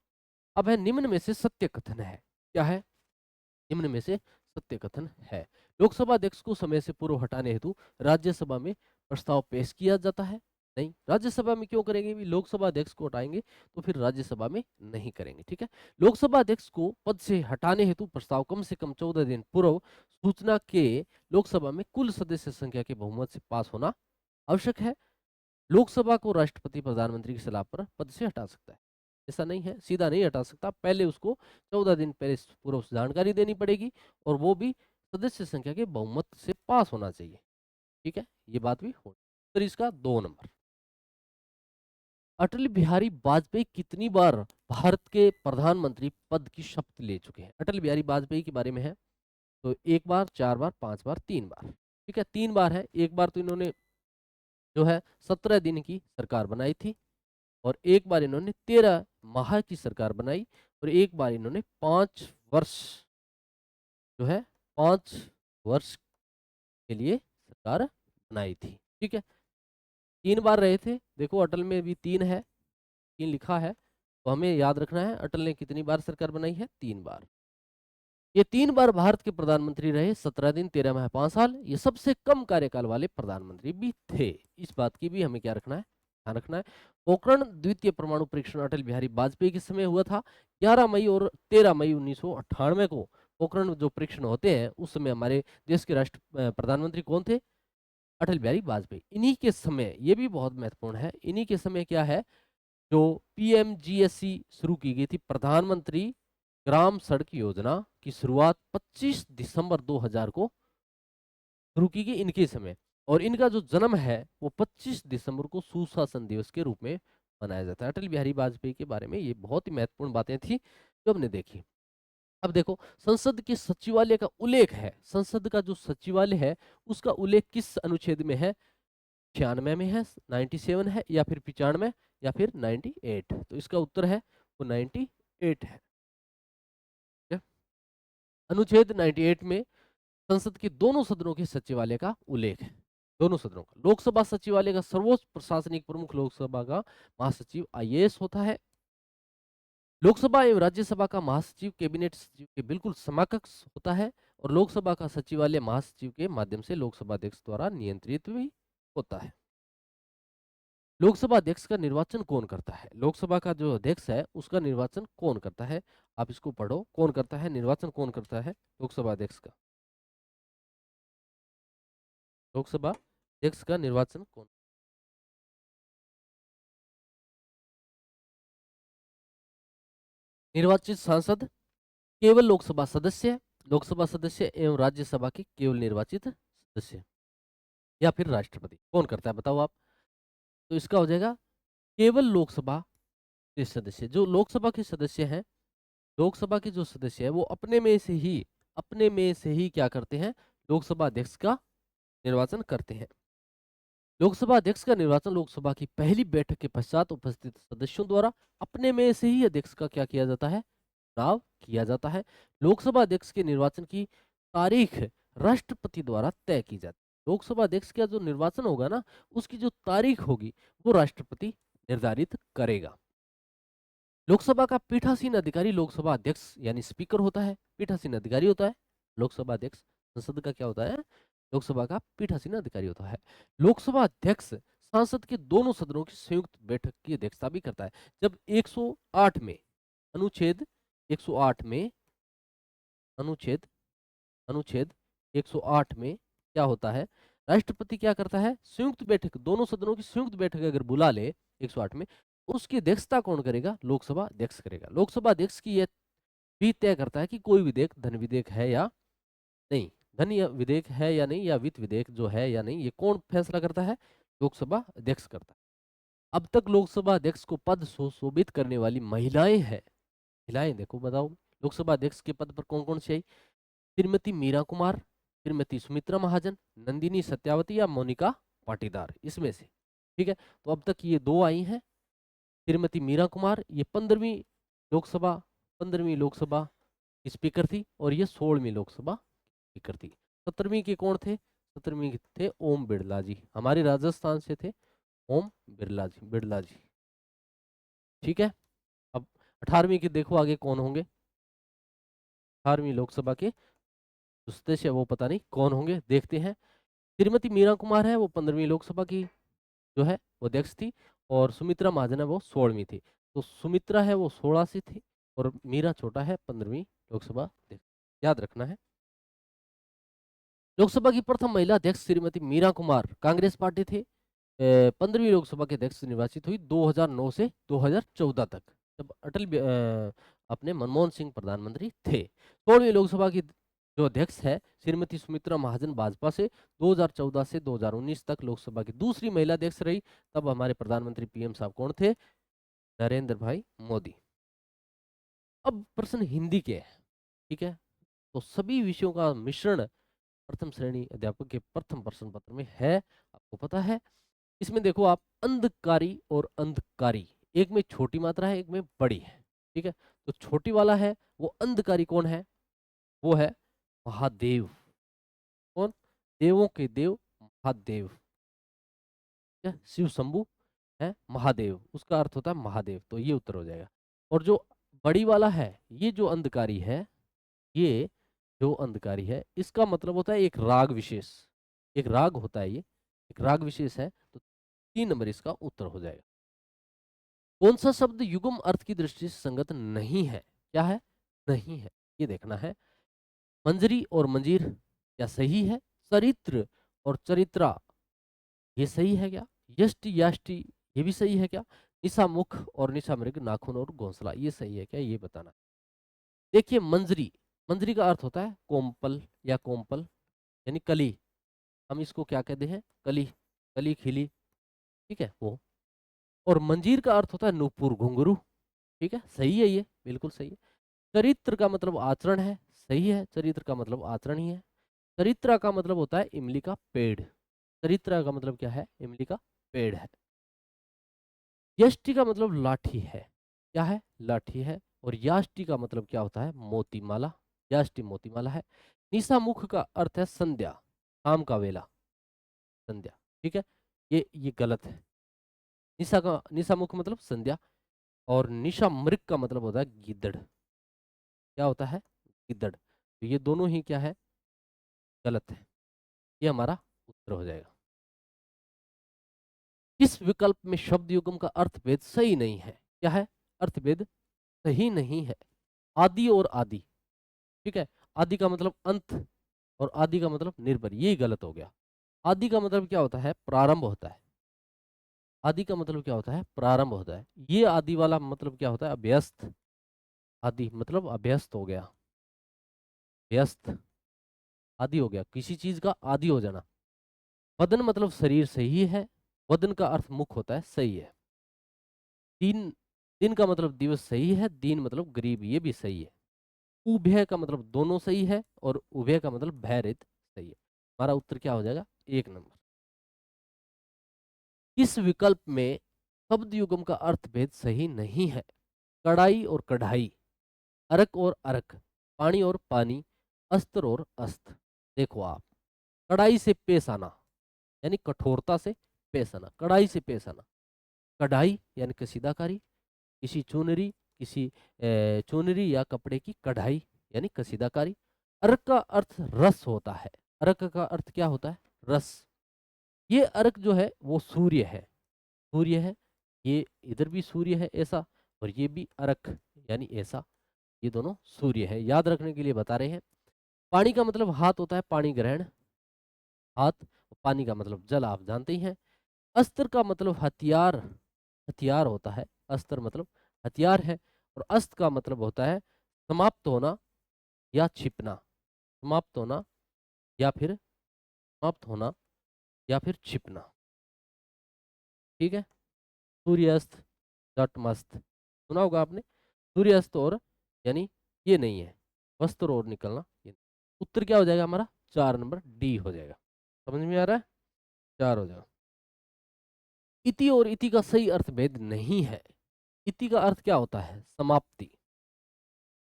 अब है निम्न में से सत्य कथन है। क्या है? निम्न में से सत्य कथन है। लोकसभा अध्यक्ष को समय से पूर्व हटाने हेतु राज्यसभा में प्रस्ताव पेश किया जाता है? नहीं। राज्यसभा में क्यों करेंगे? भी लोकसभा अध्यक्ष को हटाएंगे तो फिर राज्यसभा में नहीं करेंगे। ठीक है, लोकसभा अध्यक्ष को पद से हटाने हेतु प्रस्ताव कम से कम 14 दिन पूर्व सूचना के लोकसभा में कुल सदस्य संख्या के बहुमत से पास होना आवश्यक है। लोकसभा को राष्ट्रपति प्रधानमंत्री की सलाह पर पद से हटा सकता है, ऐसा नहीं है, सीधा नहीं हटा सकता। पहले उसको 14 दिन पहले पूर्व जानकारी देनी पड़ेगी, और वो भी सदस्य संख्या के बहुमत से पास होना चाहिए। ठीक है, ये बात भी हो। फिर इसका 2 नंबर, अटल बिहारी वाजपेयी कितनी बार भारत के प्रधानमंत्री पद की शपथ ले चुके हैं? अटल बिहारी वाजपेयी के बारे में है तो 1 बार, 4 बार, 5 बार, 3 बार। ठीक है, 3 बार है। एक बार तो इन्होंने जो है 17 दिन की सरकार बनाई थी, और एक बार इन्होंने 13 माह की सरकार बनाई, और एक बार इन्होंने 5 वर्ष जो है 5 वर्ष के लिए सरकार बनाई थी। ठीक है, 3 बार रहे थे। देखो अटल में भी 3 है, 3 लिखा है, तो हमें याद रखना है अटल ने कितनी बार सरकार बनाई है? 3 बार। ये 3 बार भारत के प्रधानमंत्री रहे, 17 दिन, 13 माह, 5 साल। ये सबसे कम कार्यकाल वाले प्रधानमंत्री भी थे। इस बात की भी हमें क्या रखना है? ध्यान रखना है। पोखरण द्वितीय परमाणु परीक्षण अटल बिहारी वाजपेयी के समय हुआ था। 11 मई और 13 मई 1998 को पोखरण जो परीक्षण होते हैं, उस समय हमारे देश के प्रधानमंत्री कौन थे? अटल बिहारी वाजपेयी। इन्हीं के समय, ये भी बहुत महत्वपूर्ण है, इन्हीं के समय क्या है, जो पीएमजीएससी शुरू की गई थी, प्रधानमंत्री ग्राम सड़क योजना की शुरुआत 25 दिसंबर 2000 को शुरू की गई इनके समय, और इनका जो जन्म है वो 25 दिसंबर को सुशासन दिवस के रूप में मनाया जाता है। अटल बिहारी वाजपेयी के बारे में ये बहुत ही महत्वपूर्ण बातें थी जो हमने देखी। अब देखो, संसद के सचिवालय का उल्लेख है, संसद का जो सचिवालय है उसका उल्लेख किस अनुच्छेद में है? 96 में है, 97 है, या फिर 95, या फिर 98? तो इसका उत्तर है वो 98 है। ठीक है? अनुच्छेद 98 में संसद के दोनों सदनों के सचिवालय का उल्लेख है, दोनों सदनों का। लोकसभा सचिवालय का सर्वोच्च प्रशासनिक प्रमुख लोकसभा का महासचिव आईएएस होता है। लोकसभा एवं राज्यसभा का महासचिव कैबिनेट सचिव के बिल्कुल समकक्ष होता है, और लोकसभा का सचिवालय महासचिव के माध्यम से लोकसभा अध्यक्ष द्वारा नियंत्रित भी होता है। लोकसभा अध्यक्ष का निर्वाचन कौन करता है? लोकसभा का जो अध्यक्ष है उसका निर्वाचन कौन करता है? आप इसको पढ़ो, कौन करता है निर्वाचन? कौन करता है लोकसभा अध्यक्ष का? लोकसभा अध्यक्ष का निर्वाचन कौन? निर्वाचित सांसद, केवल लोकसभा सदस्य, लोकसभा सदस्य एवं राज्यसभा के केवल निर्वाचित सदस्य, या फिर राष्ट्रपति? कौन करता है बताओ आप? तो इसका हो जाएगा केवल लोकसभा के सदस्य। जो लोकसभा के सदस्य हैं, लोकसभा के जो सदस्य है वो अपने में से ही क्या करते हैं? लोकसभा अध्यक्ष का निर्वाचन करते हैं। लोकसभा अध्यक्ष का निर्वाचन लोकसभा की पहली बैठक के पश्चात उपस्थित सदस्यों द्वारा अपने में से ही अध्यक्ष का क्या किया जाता है? चुनाव किया जाता है। लोकसभा अध्यक्ष के निर्वाचन की तारीख राष्ट्रपति द्वारा तय की जाती है। लोकसभा अध्यक्ष का जो निर्वाचन होगा ना, उसकी जो तारीख होगी वो राष्ट्रपति निर्धारित करेगा। लोकसभा का पीठासीन अधिकारी लोकसभा अध्यक्ष यानी स्पीकर होता है, पीठासीन अधिकारी होता है। लोकसभा अध्यक्ष संसद का क्या होता है? लोकसभा का पीठासीन अधिकारी होता है। लोकसभा अध्यक्ष सांसद के दोनों सदनों की संयुक्त बैठक की अध्यक्षता भी करता है। जब 108 में अनुच्छेद 108 में अनुच्छेद अनुच्छेद 108 में क्या होता है? राष्ट्रपति क्या करता है? संयुक्त बैठक, दोनों सदनों की संयुक्त बैठक अगर बुला ले 108 में, उसकी अध्यक्षता कौन करेगा? लोकसभा अध्यक्ष करेगा। लोकसभा अध्यक्ष की यह भी तय करता है कि कोई विधेयक धन विधेयक है या नहीं, धन या विधेयक है या नहीं, या वित्त विधेयक जो है या नहीं, ये कौन फैसला करता है? लोकसभा अध्यक्ष करता है। अब तक लोकसभा अध्यक्ष को पद सुशोभित करने वाली महिलाएं हैं महिलाएं देखो, बताओ लोकसभा अध्यक्ष के पद पर कौन कौन सी आई? श्रीमती मीरा कुमार, श्रीमती सुमित्रा महाजन, नंदिनी सत्यावती या मोनिका पाटीदार, इसमें से। ठीक है, तो अब तक ये दो आई हैं। श्रीमती मीरा कुमार ये 15वीं लोकसभा की स्पीकर थी, और ये 16वीं लोकसभा स्पीकर थी। 17वीं के कौन थे? 17वीं के थे ओम बिरला जी, हमारे राजस्थान से थे ओम बिरला जी। ठीक है, अब 18वीं के देखो आगे कौन होंगे। 18वीं लोकसभा के जो सदस्य है वो पता नहीं कौन होंगे, देखते हैं। श्रीमती मीरा कुमार है वो 15वीं लोकसभा की जो है वो अध्यक्ष थी, और सुमित्रा महाजन है वो 16वीं थी। तो सुमित्रा है वो 16 से थी, और मीरा छोटा है 15वीं लोकसभा अध्यक्ष, याद रखना है। लोकसभा की प्रथम महिला अध्यक्ष श्रीमती मीरा कुमार कांग्रेस पार्टी थे। 15वीं लोकसभा के अध्यक्ष निर्वाचित हुई 2009 से 2014 तक, जब अपने मनमोहन सिंह प्रधानमंत्री थे। 16वीं लोकसभा की जो अध्यक्ष है श्रीमती सुमित्रा महाजन भाजपा से 2014 से 2019 तक लोकसभा की दूसरी महिला अध्यक्ष रही। तब हमारे प्रधानमंत्री पीएम साहब कौन थे? नरेंद्र भाई मोदी। अब प्रश्न हिंदी के हैं। ठीक है, तो सभी विषयों का मिश्रण प्रथम श्रेणी अध्यापक के प्रथम प्रश्न पत्र में है, आपको पता है। इसमें देखो आप, अंधकारी और अंधकारी, एक में छोटी मात्रा है, एक में बड़ी है। ठीक है, तो छोटी वाला है वो अंधकारी कौन है? वो है महादेव। कौन? देवों के देव महादेव। ठीक है, शिव शंभु है महादेव, उसका अर्थ होता है महादेव, तो ये उत्तर हो जाएगा। और जो बड़ी वाला है, ये जो अंधकारी है, ये जो अंधकारी है, इसका मतलब होता है एक राग विशेष। एक राग होता है, ये एक राग विशेष है, तो 3 नंबर इसका उत्तर हो जाएगा। कौन सा शब्द युग्म अर्थ की दृष्टि से संगत नहीं है? क्या है? नहीं है, ये देखना है। मंजरी और मंजीर क्या सही है? चरित्र और चरित्रा ये सही है क्या? यष्टि याष्टि ये भी सही है क्या? निशा मुख और निशा मृग, नाखून और घोंसला, ये सही है क्या? ये बताना। देखिए मंजरी, मंजरी का अर्थ होता है कोमपल या कोमपल, यानी कली। हम इसको क्या कहते हैं? कली, कली खिली। ठीक है वो। और मंजीर का अर्थ होता है नूपुर, घुंघरू। ठीक है, सही है, ये बिल्कुल सही है। चरित्र का मतलब आचरण है, सही है, चरित्र का मतलब आचरण ही है। चरित्रा का मतलब होता है इमली का पेड़। चरित्रा का मतलब क्या है? इमली का पेड़ है। यष्टि का मतलब लाठी है। क्या है? लाठी है। और याष्टि का मतलब क्या होता है? मोतीमाला। याष्टि मोतीमाला है। निशा मुख का अर्थ है संध्या, शाम का वेला, संध्या। ठीक है, ये गलत है। निशा मुख मतलब संध्या। और निशा मृग का मतलब होता है गिद्दड़। क्या होता है? गिद्दड़। तो ये दोनों ही क्या है? गलत है। ये हमारा उत्तर हो जाएगा। इस विकल्प में शब्द युग्म का अर्थभेद सही नहीं है। क्या है? अर्थभेद सही नहीं है। आदि और आदि। ठीक है, आदि का मतलब अंत, और आदि का मतलब निर्भर, ये गलत हो गया। आदि का मतलब क्या होता है? प्रारंभ होता है। आदि का मतलब क्या होता है? प्रारंभ होता है। ये आदि वाला मतलब क्या होता है? अभ्यस्त। आदि मतलब अभ्यस्त हो गया, व्यस्त, आदि हो गया, किसी चीज का आदि हो जाना। वदन मतलब शरीर, सही है। वदन का अर्थ मुख होता है, सही है। दिन, दिन का मतलब दिवस, सही है। दीन मतलब गरीब, ये भी सही है। उभय का मतलब दोनों, सही है। और उभय का मतलब भय रहित, सही है। हमारा उत्तर क्या हो जाएगा? 1 नंबर। इस विकल्प में शब्द युग्म का अर्थभेद सही नहीं है। कड़ाई और कढ़ाई, अरक और अरक, पानी और पानी, अस्त्र और अस्त्र। देखो आप, कड़ाई से पेश आना यानी कठोरता से पेश आना, कड़ाई से पेश आना। कढ़ाई यानी कसीदाकारी, किसी चुनरी, किसी चुनरी या कपड़े की कढ़ाई यानी कसीदाकारी। अर्क का अर्थ रस होता है। अर्क का अर्थ क्या होता है? रस। ये अर्क जो है वो सूर्य है, सूर्य है। ये इधर भी सूर्य है ऐसा, और ये भी अर्क यानी ऐसा, ये दोनों सूर्य है, याद रखने के लिए बता रहे हैं। पानी का मतलब हाथ होता है, पानी ग्रहण, हाथ। पानी का मतलब जल, आप जानते ही हैं। अस्त्र का मतलब हथियार, हथियार होता है। अस्त्र मतलब हथियार है। और अस्त्र का मतलब होता है समाप्त होना या छिपना, समाप्त होना या फिर समाप्त होना या फिर छिपना। ठीक है, सूर्यास्त, जट मस्त, सुना होगा आपने, सूर्यास्त और यानी ये नहीं है, वस्त्र और निकलना ये नहीं। उत्तर क्या हो जाएगा हमारा? 4 नंबर डी हो जाएगा। समझ में आ रहा है? 4 हो जाएगा। इति और इति का सही अर्थ भेद नहीं है। इति का अर्थ क्या होता है? समाप्ति।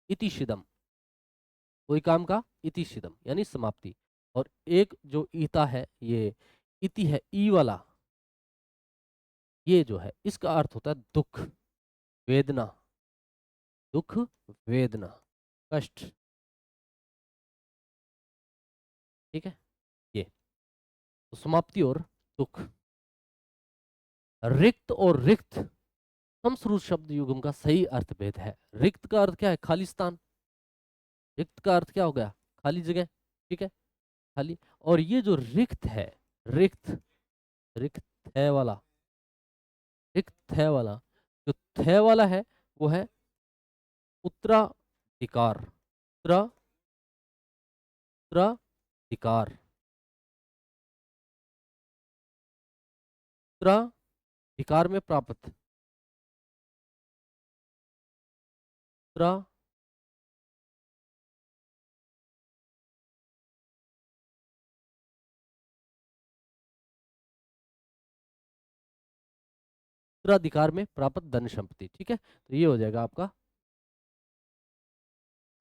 इतिशिदम, कोई काम का इतिशिदम यानी समाप्ति। और एक जो ईता है, ये इति है ई वाला, ये जो है इसका अर्थ होता है दुख, वेदना, दुख, वेदना, कष्ट। ठीक है, ये तो समाप्ति और दुख। रिक्त और रिक्त समश्रुत शब्द युग्म का सही अर्थ भेद है। रिक्त का अर्थ क्या है? खालिस्तान। रिक्त का अर्थ क्या हो गया? खाली जगह। ठीक है, खाली। और ये जो रिक्त है, रिक्त, रिक्त है वाला, रिक्त है वाला, जो थे वाला है वो है उत्तराधिकार। उत्तराधिकार, उत्तराधिकार में प्राप्त, उत्तरा, उत्तराधिकार में प्राप्त धन संपत्ति। ठीक है, तो ये हो जाएगा आपका।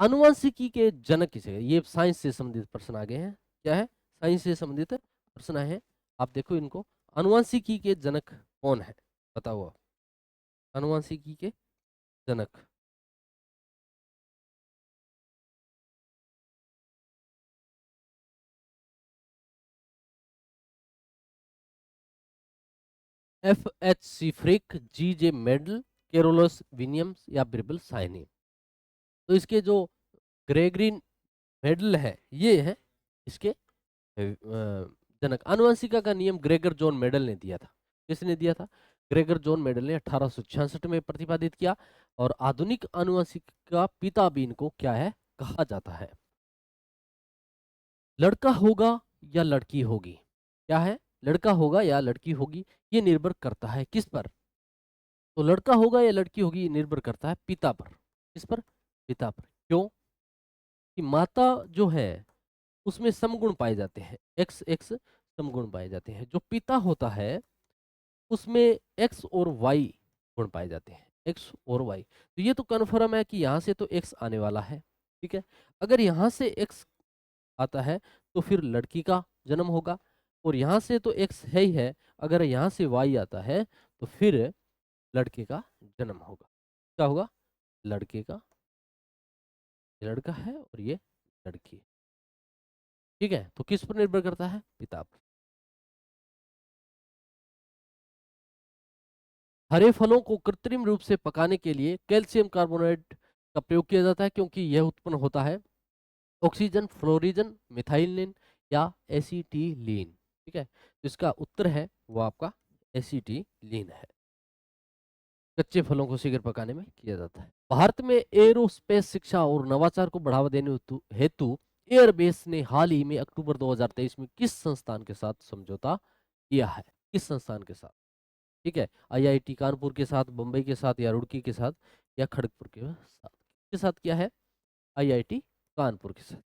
अनुवांशिकी के जनक किसे? ये साइंस से संबंधित प्रश्न आ गए हैं। क्या है? साइंस से संबंधित प्रश्न आए हैं। आप देखो इनको। अनुवांशिकी के जनक कौन है? बताओ आप। अनुवांशिकी के जनक। एफ एच सीफ्रिक, जी जे मेडल, केरोलस विनियम्स या बिरबल साइनी। तो इसके जो ग्रेगरिन मेडल है, ये है इसके जनक। आनुवंशिका का नियम ग्रेगर जॉन मेडल ने दिया था। किसने दिया था? ग्रेगर जॉन मेडल ने 1866 में प्रतिपादित किया। और आधुनिक आनुवंशिका पिता भी इनको क्या है कहा जाता है। लड़का होगा या लड़की होगी? क्या है? लड़का होगा या लड़की होगी, ये निर्भर करता है किस पर? तो लड़का होगा या लड़की होगी ये निर्भर करता है पिता पर। किस पर? पिता पर। क्यों? कि माता जो है उसमें समगुण पाए जाते हैं, एक्स एक्स समगुण पाए जाते हैं। जो पिता होता है उसमें एक्स और वाई गुण पाए जाते हैं, एक्स और वाई। तो ये तो कन्फर्म है कि यहाँ से तो एक्स आने वाला है। ठीक है, अगर यहाँ से एक्स आता है तो फिर लड़की का जन्म होगा। और यहाँ से तो एक्स है ही है, अगर यहाँ से वाई आता है तो फिर लड़के का जन्म होगा। क्या होगा? लड़के का, लड़का है और ये लड़की है। ठीक है, तो किस पर निर्भर करता है? पिता पर। हरे फलों को कृत्रिम रूप से पकाने के लिए कैल्शियम कार्बोनेट का प्रयोग किया जाता है, क्योंकि यह उत्पन्न होता है ऑक्सीजन, फ्लोरीजन, मिथाइलिन या एसिटिलीन। ठीक है, तो इसका उत्तर है वो आपका एसिटिलीन है। कच्चे फलों को शीघ्र पकाने में किया जाता है। भारत में एरोस्पेस शिक्षा और नवाचार को बढ़ावा देने हेतु एयरबेस ने हाल ही में अक्टूबर 2023 में किस संस्थान के साथ समझौता किया है? किस संस्थान के साथ? ठीक है, आईआईटी कानपुर के साथ, बम्बई के साथ, या रुड़की के साथ, या खड़गपुर के साथ? किसके साथ किया है? आईआईटी कानपुर के साथ।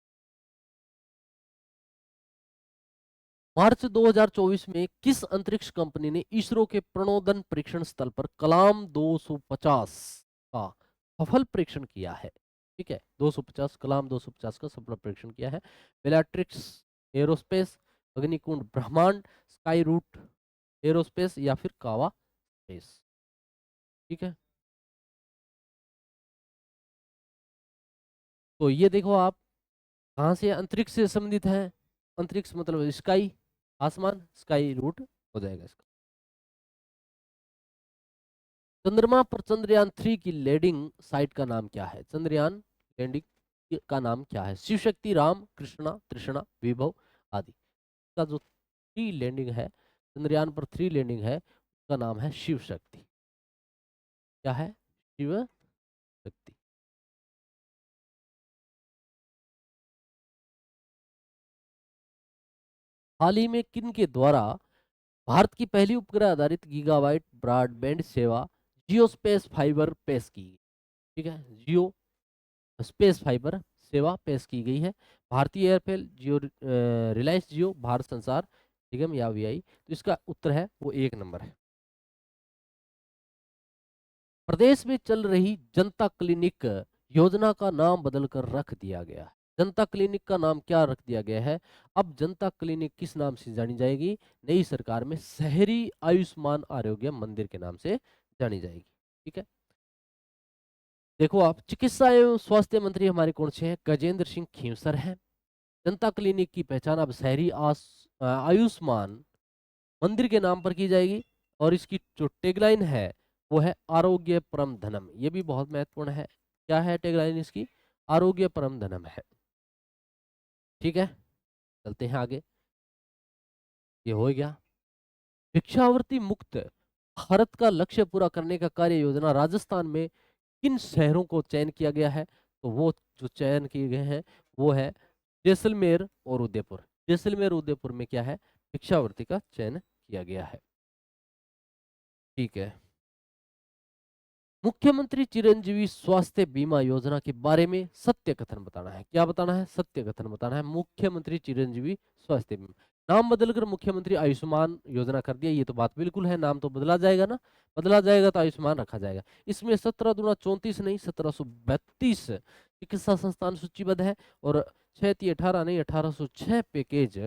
मार्च 2024 में किस अंतरिक्ष कंपनी ने इसरो के प्रणोदन परीक्षण स्थल पर कलाम 250 का सफल परीक्षण किया है? ठीक है, 250, कलाम 250 का सफल परीक्षण किया है। बेलाट्रिक्स एरोस्पेस, अग्निकुंड ब्रह्मांड, स्काई रूट एरोस्पेस या फिर कावा स्पेस। ठीक है, तो ये देखो आप कहाँ से अंतरिक्ष से संबंधित है। अंतरिक्ष मतलब स्काई, आसमान, स्काई रूट हो जाएगा इसका। चंद्रमा पर चंद्रयान 3 की लैंडिंग साइट का नाम क्या है? चंद्रयान लैंडिंग का नाम क्या है? शिव शक्ति, राम, कृष्णा, तृष्णा, विभव आदि। का जो 3 लैंडिंग है, चंद्रयान पर 3 लैंडिंग है, उसका नाम है शिव शक्ति। क्या है? शिव शक्ति। हाल ही में किन के द्वारा भारत की पहली उपग्रह आधारित गीगाबाइट ब्रॉडबैंड सेवा जियोस्पेस फाइबर पेश की? ठीक है, जियो स्पेस फाइबर सेवा पेश की गई है। भारतीय एयरटेल, जियो, रिलायंस जियो, भारत संचार निगम या वीआई। तो इसका उत्तर है वो 1 नंबर है। प्रदेश में चल रही जनता क्लिनिक योजना का नाम बदलकर रख दिया गया है। जनता क्लिनिक का नाम क्या रख दिया गया है? अब जनता क्लिनिक किस नाम से जानी जाएगी? नई सरकार में शहरी आयुष्मान आरोग्य मंदिर के नाम से जानी जाएगी। ठीक है, देखो आप, चिकित्सा एवं स्वास्थ्य मंत्री हमारे कौन से हैं? गजेंद्र सिंह खींवसर हैं। जनता क्लिनिक की पहचान अब शहरी आयुष्मान मंदिर के नाम पर की जाएगी। और इसकी जो टैगलाइन है वो है आरोग्य परम धनम। ये भी बहुत महत्वपूर्ण है। क्या है टैगलाइन इसकी? आरोग्य परम धनम है। ठीक है, चलते हैं आगे। ये हो गया। भिक्षावृत्ति मुक्त भारत का लक्ष्य पूरा करने का कार्य योजना राजस्थान में किन शहरों को चयन किया गया है? तो वो जो चयन किए गए हैं वो है जैसलमेर और उदयपुर। जैसलमेर उदयपुर में क्या है? भिक्षावृत्ति का चयन किया गया है। ठीक है, मुख्यमंत्री चिरंजीवी स्वास्थ्य बीमा योजना के बारे में सत्य कथन बताना है। क्या बताना है? सत्य कथन बताना है। मुख्यमंत्री चिरंजीवी स्वास्थ्य बीमा, नाम बदलकर मुख्यमंत्री आयुष्मान योजना कर दिया। ये तो बात बिल्कुल है, नाम तो बदला जाएगा ना, बदला जाएगा तो आयुष्मान रखा जाएगा। इसमें 17 दूना 34 नहीं 1732 चिकित्सा संस्थान सूचीबद्ध है और 6 18 नहीं 1806 पैकेज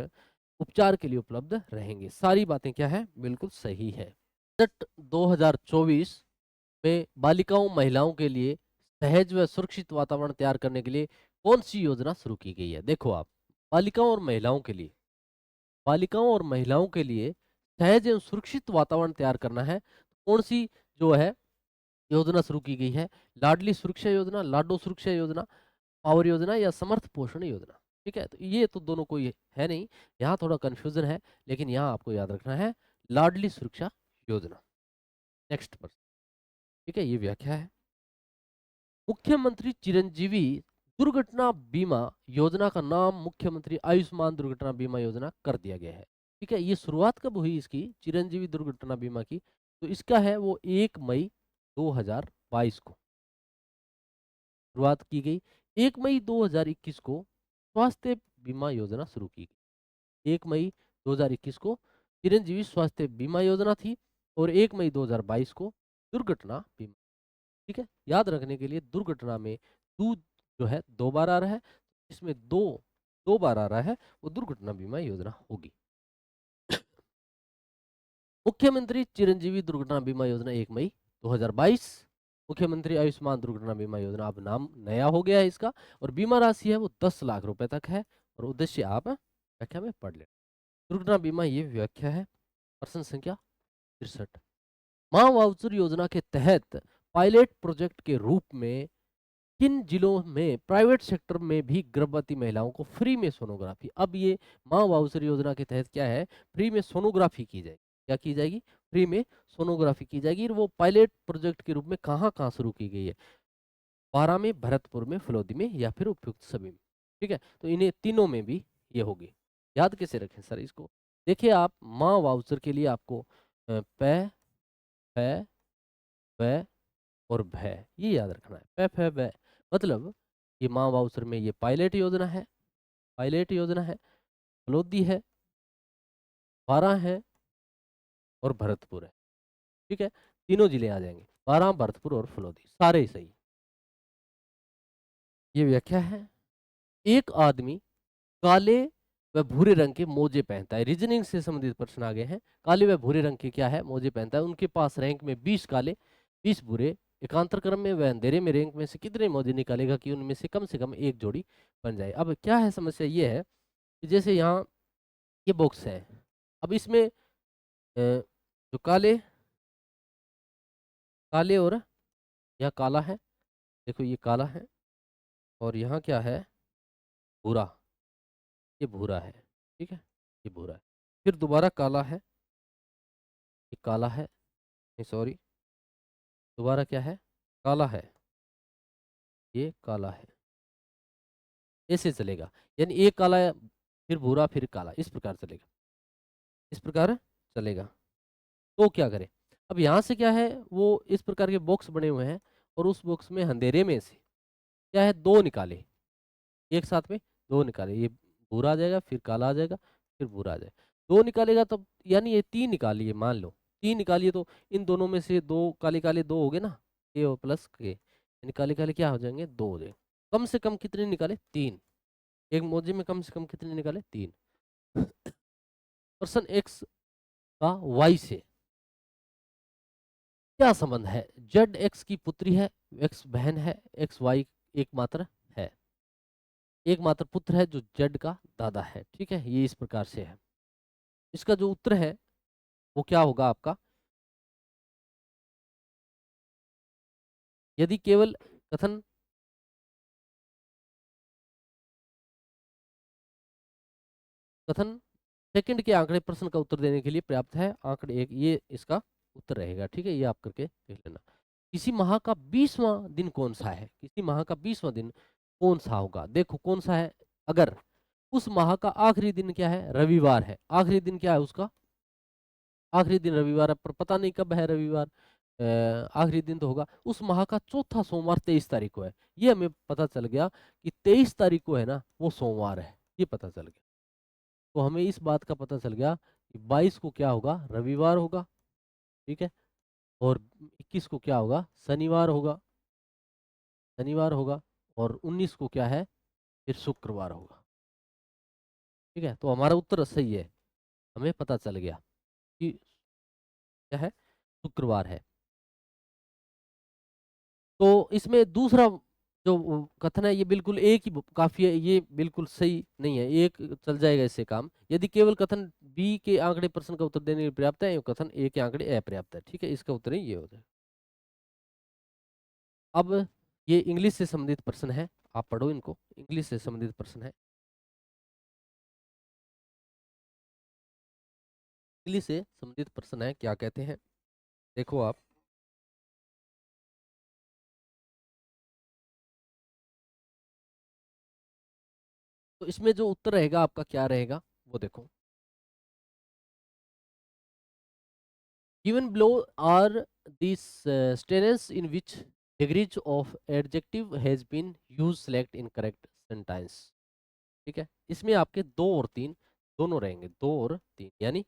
उपचार के लिए उपलब्ध रहेंगे। सारी बातें क्या है? बिल्कुल सही है। बजट 2024 में बालिकाओं महिलाओं के लिए सहज व सुरक्षित वातावरण तैयार करने के लिए कौन सी योजना शुरू की गई है? देखो आप, बालिकाओं और महिलाओं के लिए, बालिकाओं और महिलाओं के लिए सहज एवं सुरक्षित वातावरण तैयार करना है। कौन सी जो है योजना शुरू की गई है? लाडली सुरक्षा योजना, लाडो सुरक्षा योजना, पावर योजना या समर्थ पोषण योजना। ठीक है, तो ये तो दोनों कोई है नहीं, यहाँ थोड़ा कंफ्यूजन है, लेकिन यहाँ आपको याद रखना है लाडली सुरक्षा योजना। नेक्स्ट पर, ठीक है, ये व्याख्या है। मुख्यमंत्री चिरंजीवी दुर्घटना बीमा योजना का नाम मुख्यमंत्री आयुष्मान दुर्घटना बीमा योजना कर दिया गया है। ठीक है, ये शुरुआत कब हुई इसकी, चिरंजीवी दुर्घटना बीमा की? तो इसका है वो 1 मई 2022 को शुरुआत की गई। 1 मई 2021 को स्वास्थ्य बीमा योजना शुरू की गई। 1 मई 2021 को चिरंजीवी स्वास्थ्य बीमा योजना थी और 1 मई 2022 को दुर्घटना बीमा। ठीक है, याद रखने के लिए दुर्घटना में दू जो है 2 बार आ रहा है, इसमें दो बार आ रहा है, वो दुर्घटना बीमा योजना होगी। मुख्यमंत्री चिरंजीवी दुर्घटना बीमा योजना 1 मई 2022। मुख्यमंत्री आयुष्मान दुर्घटना बीमा योजना, अब नाम नया हो गया है इसका, और बीमा राशि है वो 10 लाख रुपए तक है। और उद्देश्य आप व्याख्या में पढ़ ले। दुर्घटना बीमा ये व्याख्या है। प्रश्न संख्या 63, मां वाउचर योजना के तहत पायलट प्रोजेक्ट के रूप में किन जिलों में प्राइवेट सेक्टर में भी गर्भवती महिलाओं को फ्री में सोनोग्राफी? अब ये मां वाउचर योजना के तहत क्या है? फ्री में सोनोग्राफी की जाएगी। क्या की जाएगी? फ्री में सोनोग्राफी की जाएगी। और वो पायलट प्रोजेक्ट के रूप में कहाँ कहाँ शुरू की गई है? 12 में, भरतपुर में, फलोदी में या फिर उपयुक्त सभी में। ठीक है, तो इन्हें तीनों में भी ये होगी। याद कैसे रखें सर इसको? देखिए आप, मां वाउचर के लिए आपको पै, फै, वै और भय, ये याद रखना है। पे फे बै, मतलब ये माँ बाउसर में ये पायलट योजना है, पायलट योजना है, फलोदी है, बारां है और भरतपुर है। ठीक है, तीनों जिले आ जाएंगे, बारां, भरतपुर और फलोदी, सारे ही सही। ये व्याख्या है। एक आदमी काले व भूरे रंग के मोजे पहनता है। रीजनिंग से संबंधित प्रश्न आ गए हैं। काले व भूरे रंग के क्या है? मोजे पहनता है। उनके पास रैंक में 20 काले 20 भूरे, एकांतर क्रम में व अंधेरे में रैंक में से कितने मोजे निकालेगा कि उनमें से कम एक जोड़ी बन जाए? अब क्या है, समस्या ये है कि जैसे यहाँ ये बॉक्स है, अब इसमें जो काले काले और यहाँ काला है, देखो ये काला है और यहाँ क्या है? भूरा, ये भूरा है। ठीक है, ये भूरा है। फिर दोबारा काला है, ये काला है, नहीं सॉरी, दोबारा क्या है? काला है, ये काला है। ऐसे चलेगा, यानी एक काला है, फिर भूरा, फिर काला, इस प्रकार चलेगा, इस प्रकार चलेगा। तो क्या करें? अब यहाँ से क्या है, वो इस प्रकार के बॉक्स बने हुए हैं और उस बॉक्स में अंधेरे में से क्या है, 2 निकाले, एक साथ में 2 निकाले, ये भूरा आ जाएगा, फिर काला आ जाएगा, फिर भूरा आ जाएगा। 2 निकालेगा तब, यानी ये 3 निकालिए, मान लो 3 निकालिए तो इन दोनों में से 2 काले-काले 2 हो गए ना, ये और प्लस के, यानी काले-काले क्या हो जाएंगे, 2 हो जाएंगे। कम से कम कितने निकाले, 3। एक मौजे में कम से कम कितने निकाले, 3। पर्सन एक्स का वाई से क्या संबंध है? जेड एक्स की पुत्री है, एक्स बहन है, एक्स वाई एकमात्र है, एकमात्र पुत्र है जो जेड का दादा है। ठीक है, ये इस प्रकार से है। इसका जो उत्तर है वो क्या होगा आपका? यदि केवल कथन कथन सेकंड के आंकड़े प्रश्न का उत्तर देने के लिए पर्याप्त है, आंकड़े एक, ये इसका उत्तर रहेगा। ठीक है, ये आप करके देख लेना। किसी माह का 20वां दिन कौन सा है? किसी माह का 20वां दिन कौन सा होगा? देखो कौन सा है, अगर उस माह का आखिरी दिन क्या है, रविवार है, आखिरी दिन क्या है उसका, आखिरी दिन रविवार है, पर पता नहीं कब है रविवार। आखिरी दिन तो होगा उस माह का चौथा सोमवार 23 तारीख को है, ये हमें पता चल गया कि 23 तारीख को है ना वो सोमवार है, ये पता चल गया। तो हमें इस बात का पता चल गया कि 22 को क्या होगा, रविवार होगा। ठीक है, और 21 को क्या होगा, शनिवार होगा, शनिवार होगा, और 19 को क्या है, फिर शुक्रवार होगा। ठीक है, तो हमारा उत्तर सही है, हमें पता चल गया कि क्या है, शुक्रवार है। तो इसमें दूसरा जो कथन है ये बिल्कुल एक ही काफी है, ये बिल्कुल सही नहीं है, एक चल जाएगा इससे काम। यदि केवल कथन बी के आंकड़े प्रश्न का उत्तर देने के लिए पर्याप्त है, कथन ए के आंकड़े अपर्याप्त है। ठीक है, इसका उत्तर ही ये हो जाए। अब ये इंग्लिश से संबंधित प्रश्न है, आप पढ़ो इनको, इंग्लिश से संबंधित प्रश्न है। इंग्लिश से संबंधित प्रश्न है, क्या कहते हैं देखो आप। तो इसमें जो उत्तर रहेगा आपका क्या रहेगा वो देखो। Given below are these tenses in which degrees of adjective has been used, select in correct sentence। ठीक है, इसमें आपके 2 और 3 दोनों रहेंगे, 2 और 3, यानी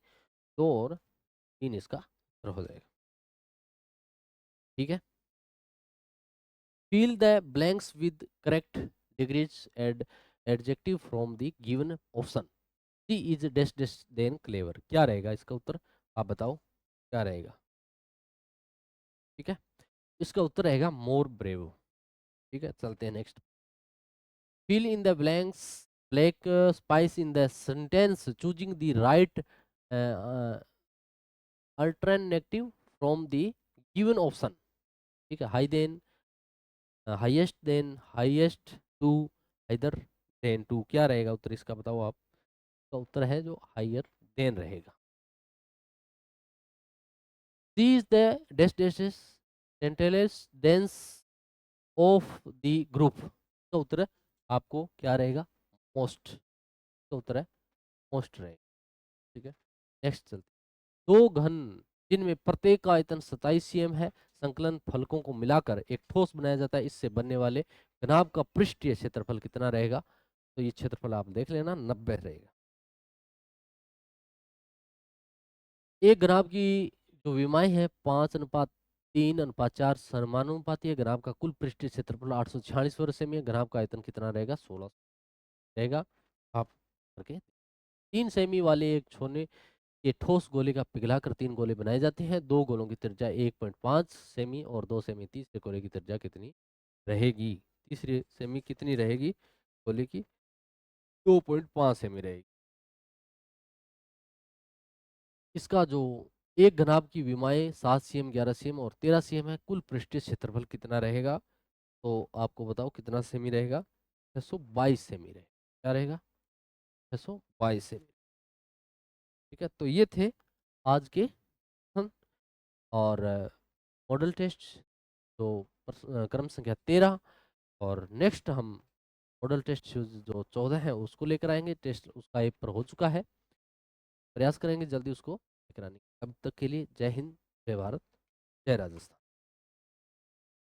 2 और 3 इसका उत्तर हो जाएगा। ठीक है, fill the blanks with correct degrees and adjective from the given option। She is dash dash then clever। क्या रहेगा इसका उत्तर, आप बताओ क्या रहेगा? ठीक है, इसका उत्तर रहेगा मोर ब्रेव। ठीक है, चलते हैं next. Fill in the blanks, black spice in the sentence, choosing the right uh, alternative from the given option। ठीक है, high then, highest then, highest two, इधर देन टू, क्या रहेगा उत्तर इसका बताओ आप? तो उत्तर है जो हायर देन रहेगा। सी इज द डेस डेसेस डेंटेलेस डेंस ऑफ द ग्रुप। तो उत्तर आपको क्या रहेगा, मोस्ट। तो उत्तर है मोस्ट रहेगा। ठीक है, नेक्स्ट चलते, 2 घन जिनमें प्रत्येक का आयतन 27 cm है, संकलन फलकों को मिलाकर एक ठोस बनाया जाता है, इससे बनने वाले घनाभ का पृष्ठीय क्षेत्रफल कितना रहेगा? तो ये क्षेत्रफल आप देख लेना, 90 रहेगा। एक घनाभ की जो विमाएं है 5:3:4 समानुपाती है। घनाभ का कुल पृष्ठीय क्षेत्रफल 846 वर्ग सेमी है। घनाभ का आयतन कितना रहेगा, 16 रहेगा। आप करके 3 सेमी वाले एक छोने ये ठोस गोले का पिघलाकर 3 गोले बनाए जाते हैं। 2 गोलों की त्रिज्या 1.5 सेमी और 2 सेमी। तीसरे गोले की त्रिज्या कितनी रहेगी? तीसरी सेमी कितनी रहेगी गोले की? 2.5 सेमी रहेगी। इसका जो एक घनाभ की विमाएं 7 सीएम, 11 सीएम और 13 सीएम है, कुल पृष्ठीय क्षेत्रफल कितना रहेगा? तो आपको बताओ कितना सेमी रहेगा? 622 सेमी रहेगा। क्या रहेगा? 622 सेमी। ठीक है, तो ये थे आज के हम, और मॉडल टेस्ट तो क्रम संख्या 13, और नेक्स्ट हम मॉडल टेस्ट जो 14 है उसको लेकर आएंगे। टेस्ट उसका एक पर हो चुका है, प्रयास करेंगे जल्दी उसको लेकर आने की। तब तक के लिए जय हिंद, जय भारत, जय राजस्थान।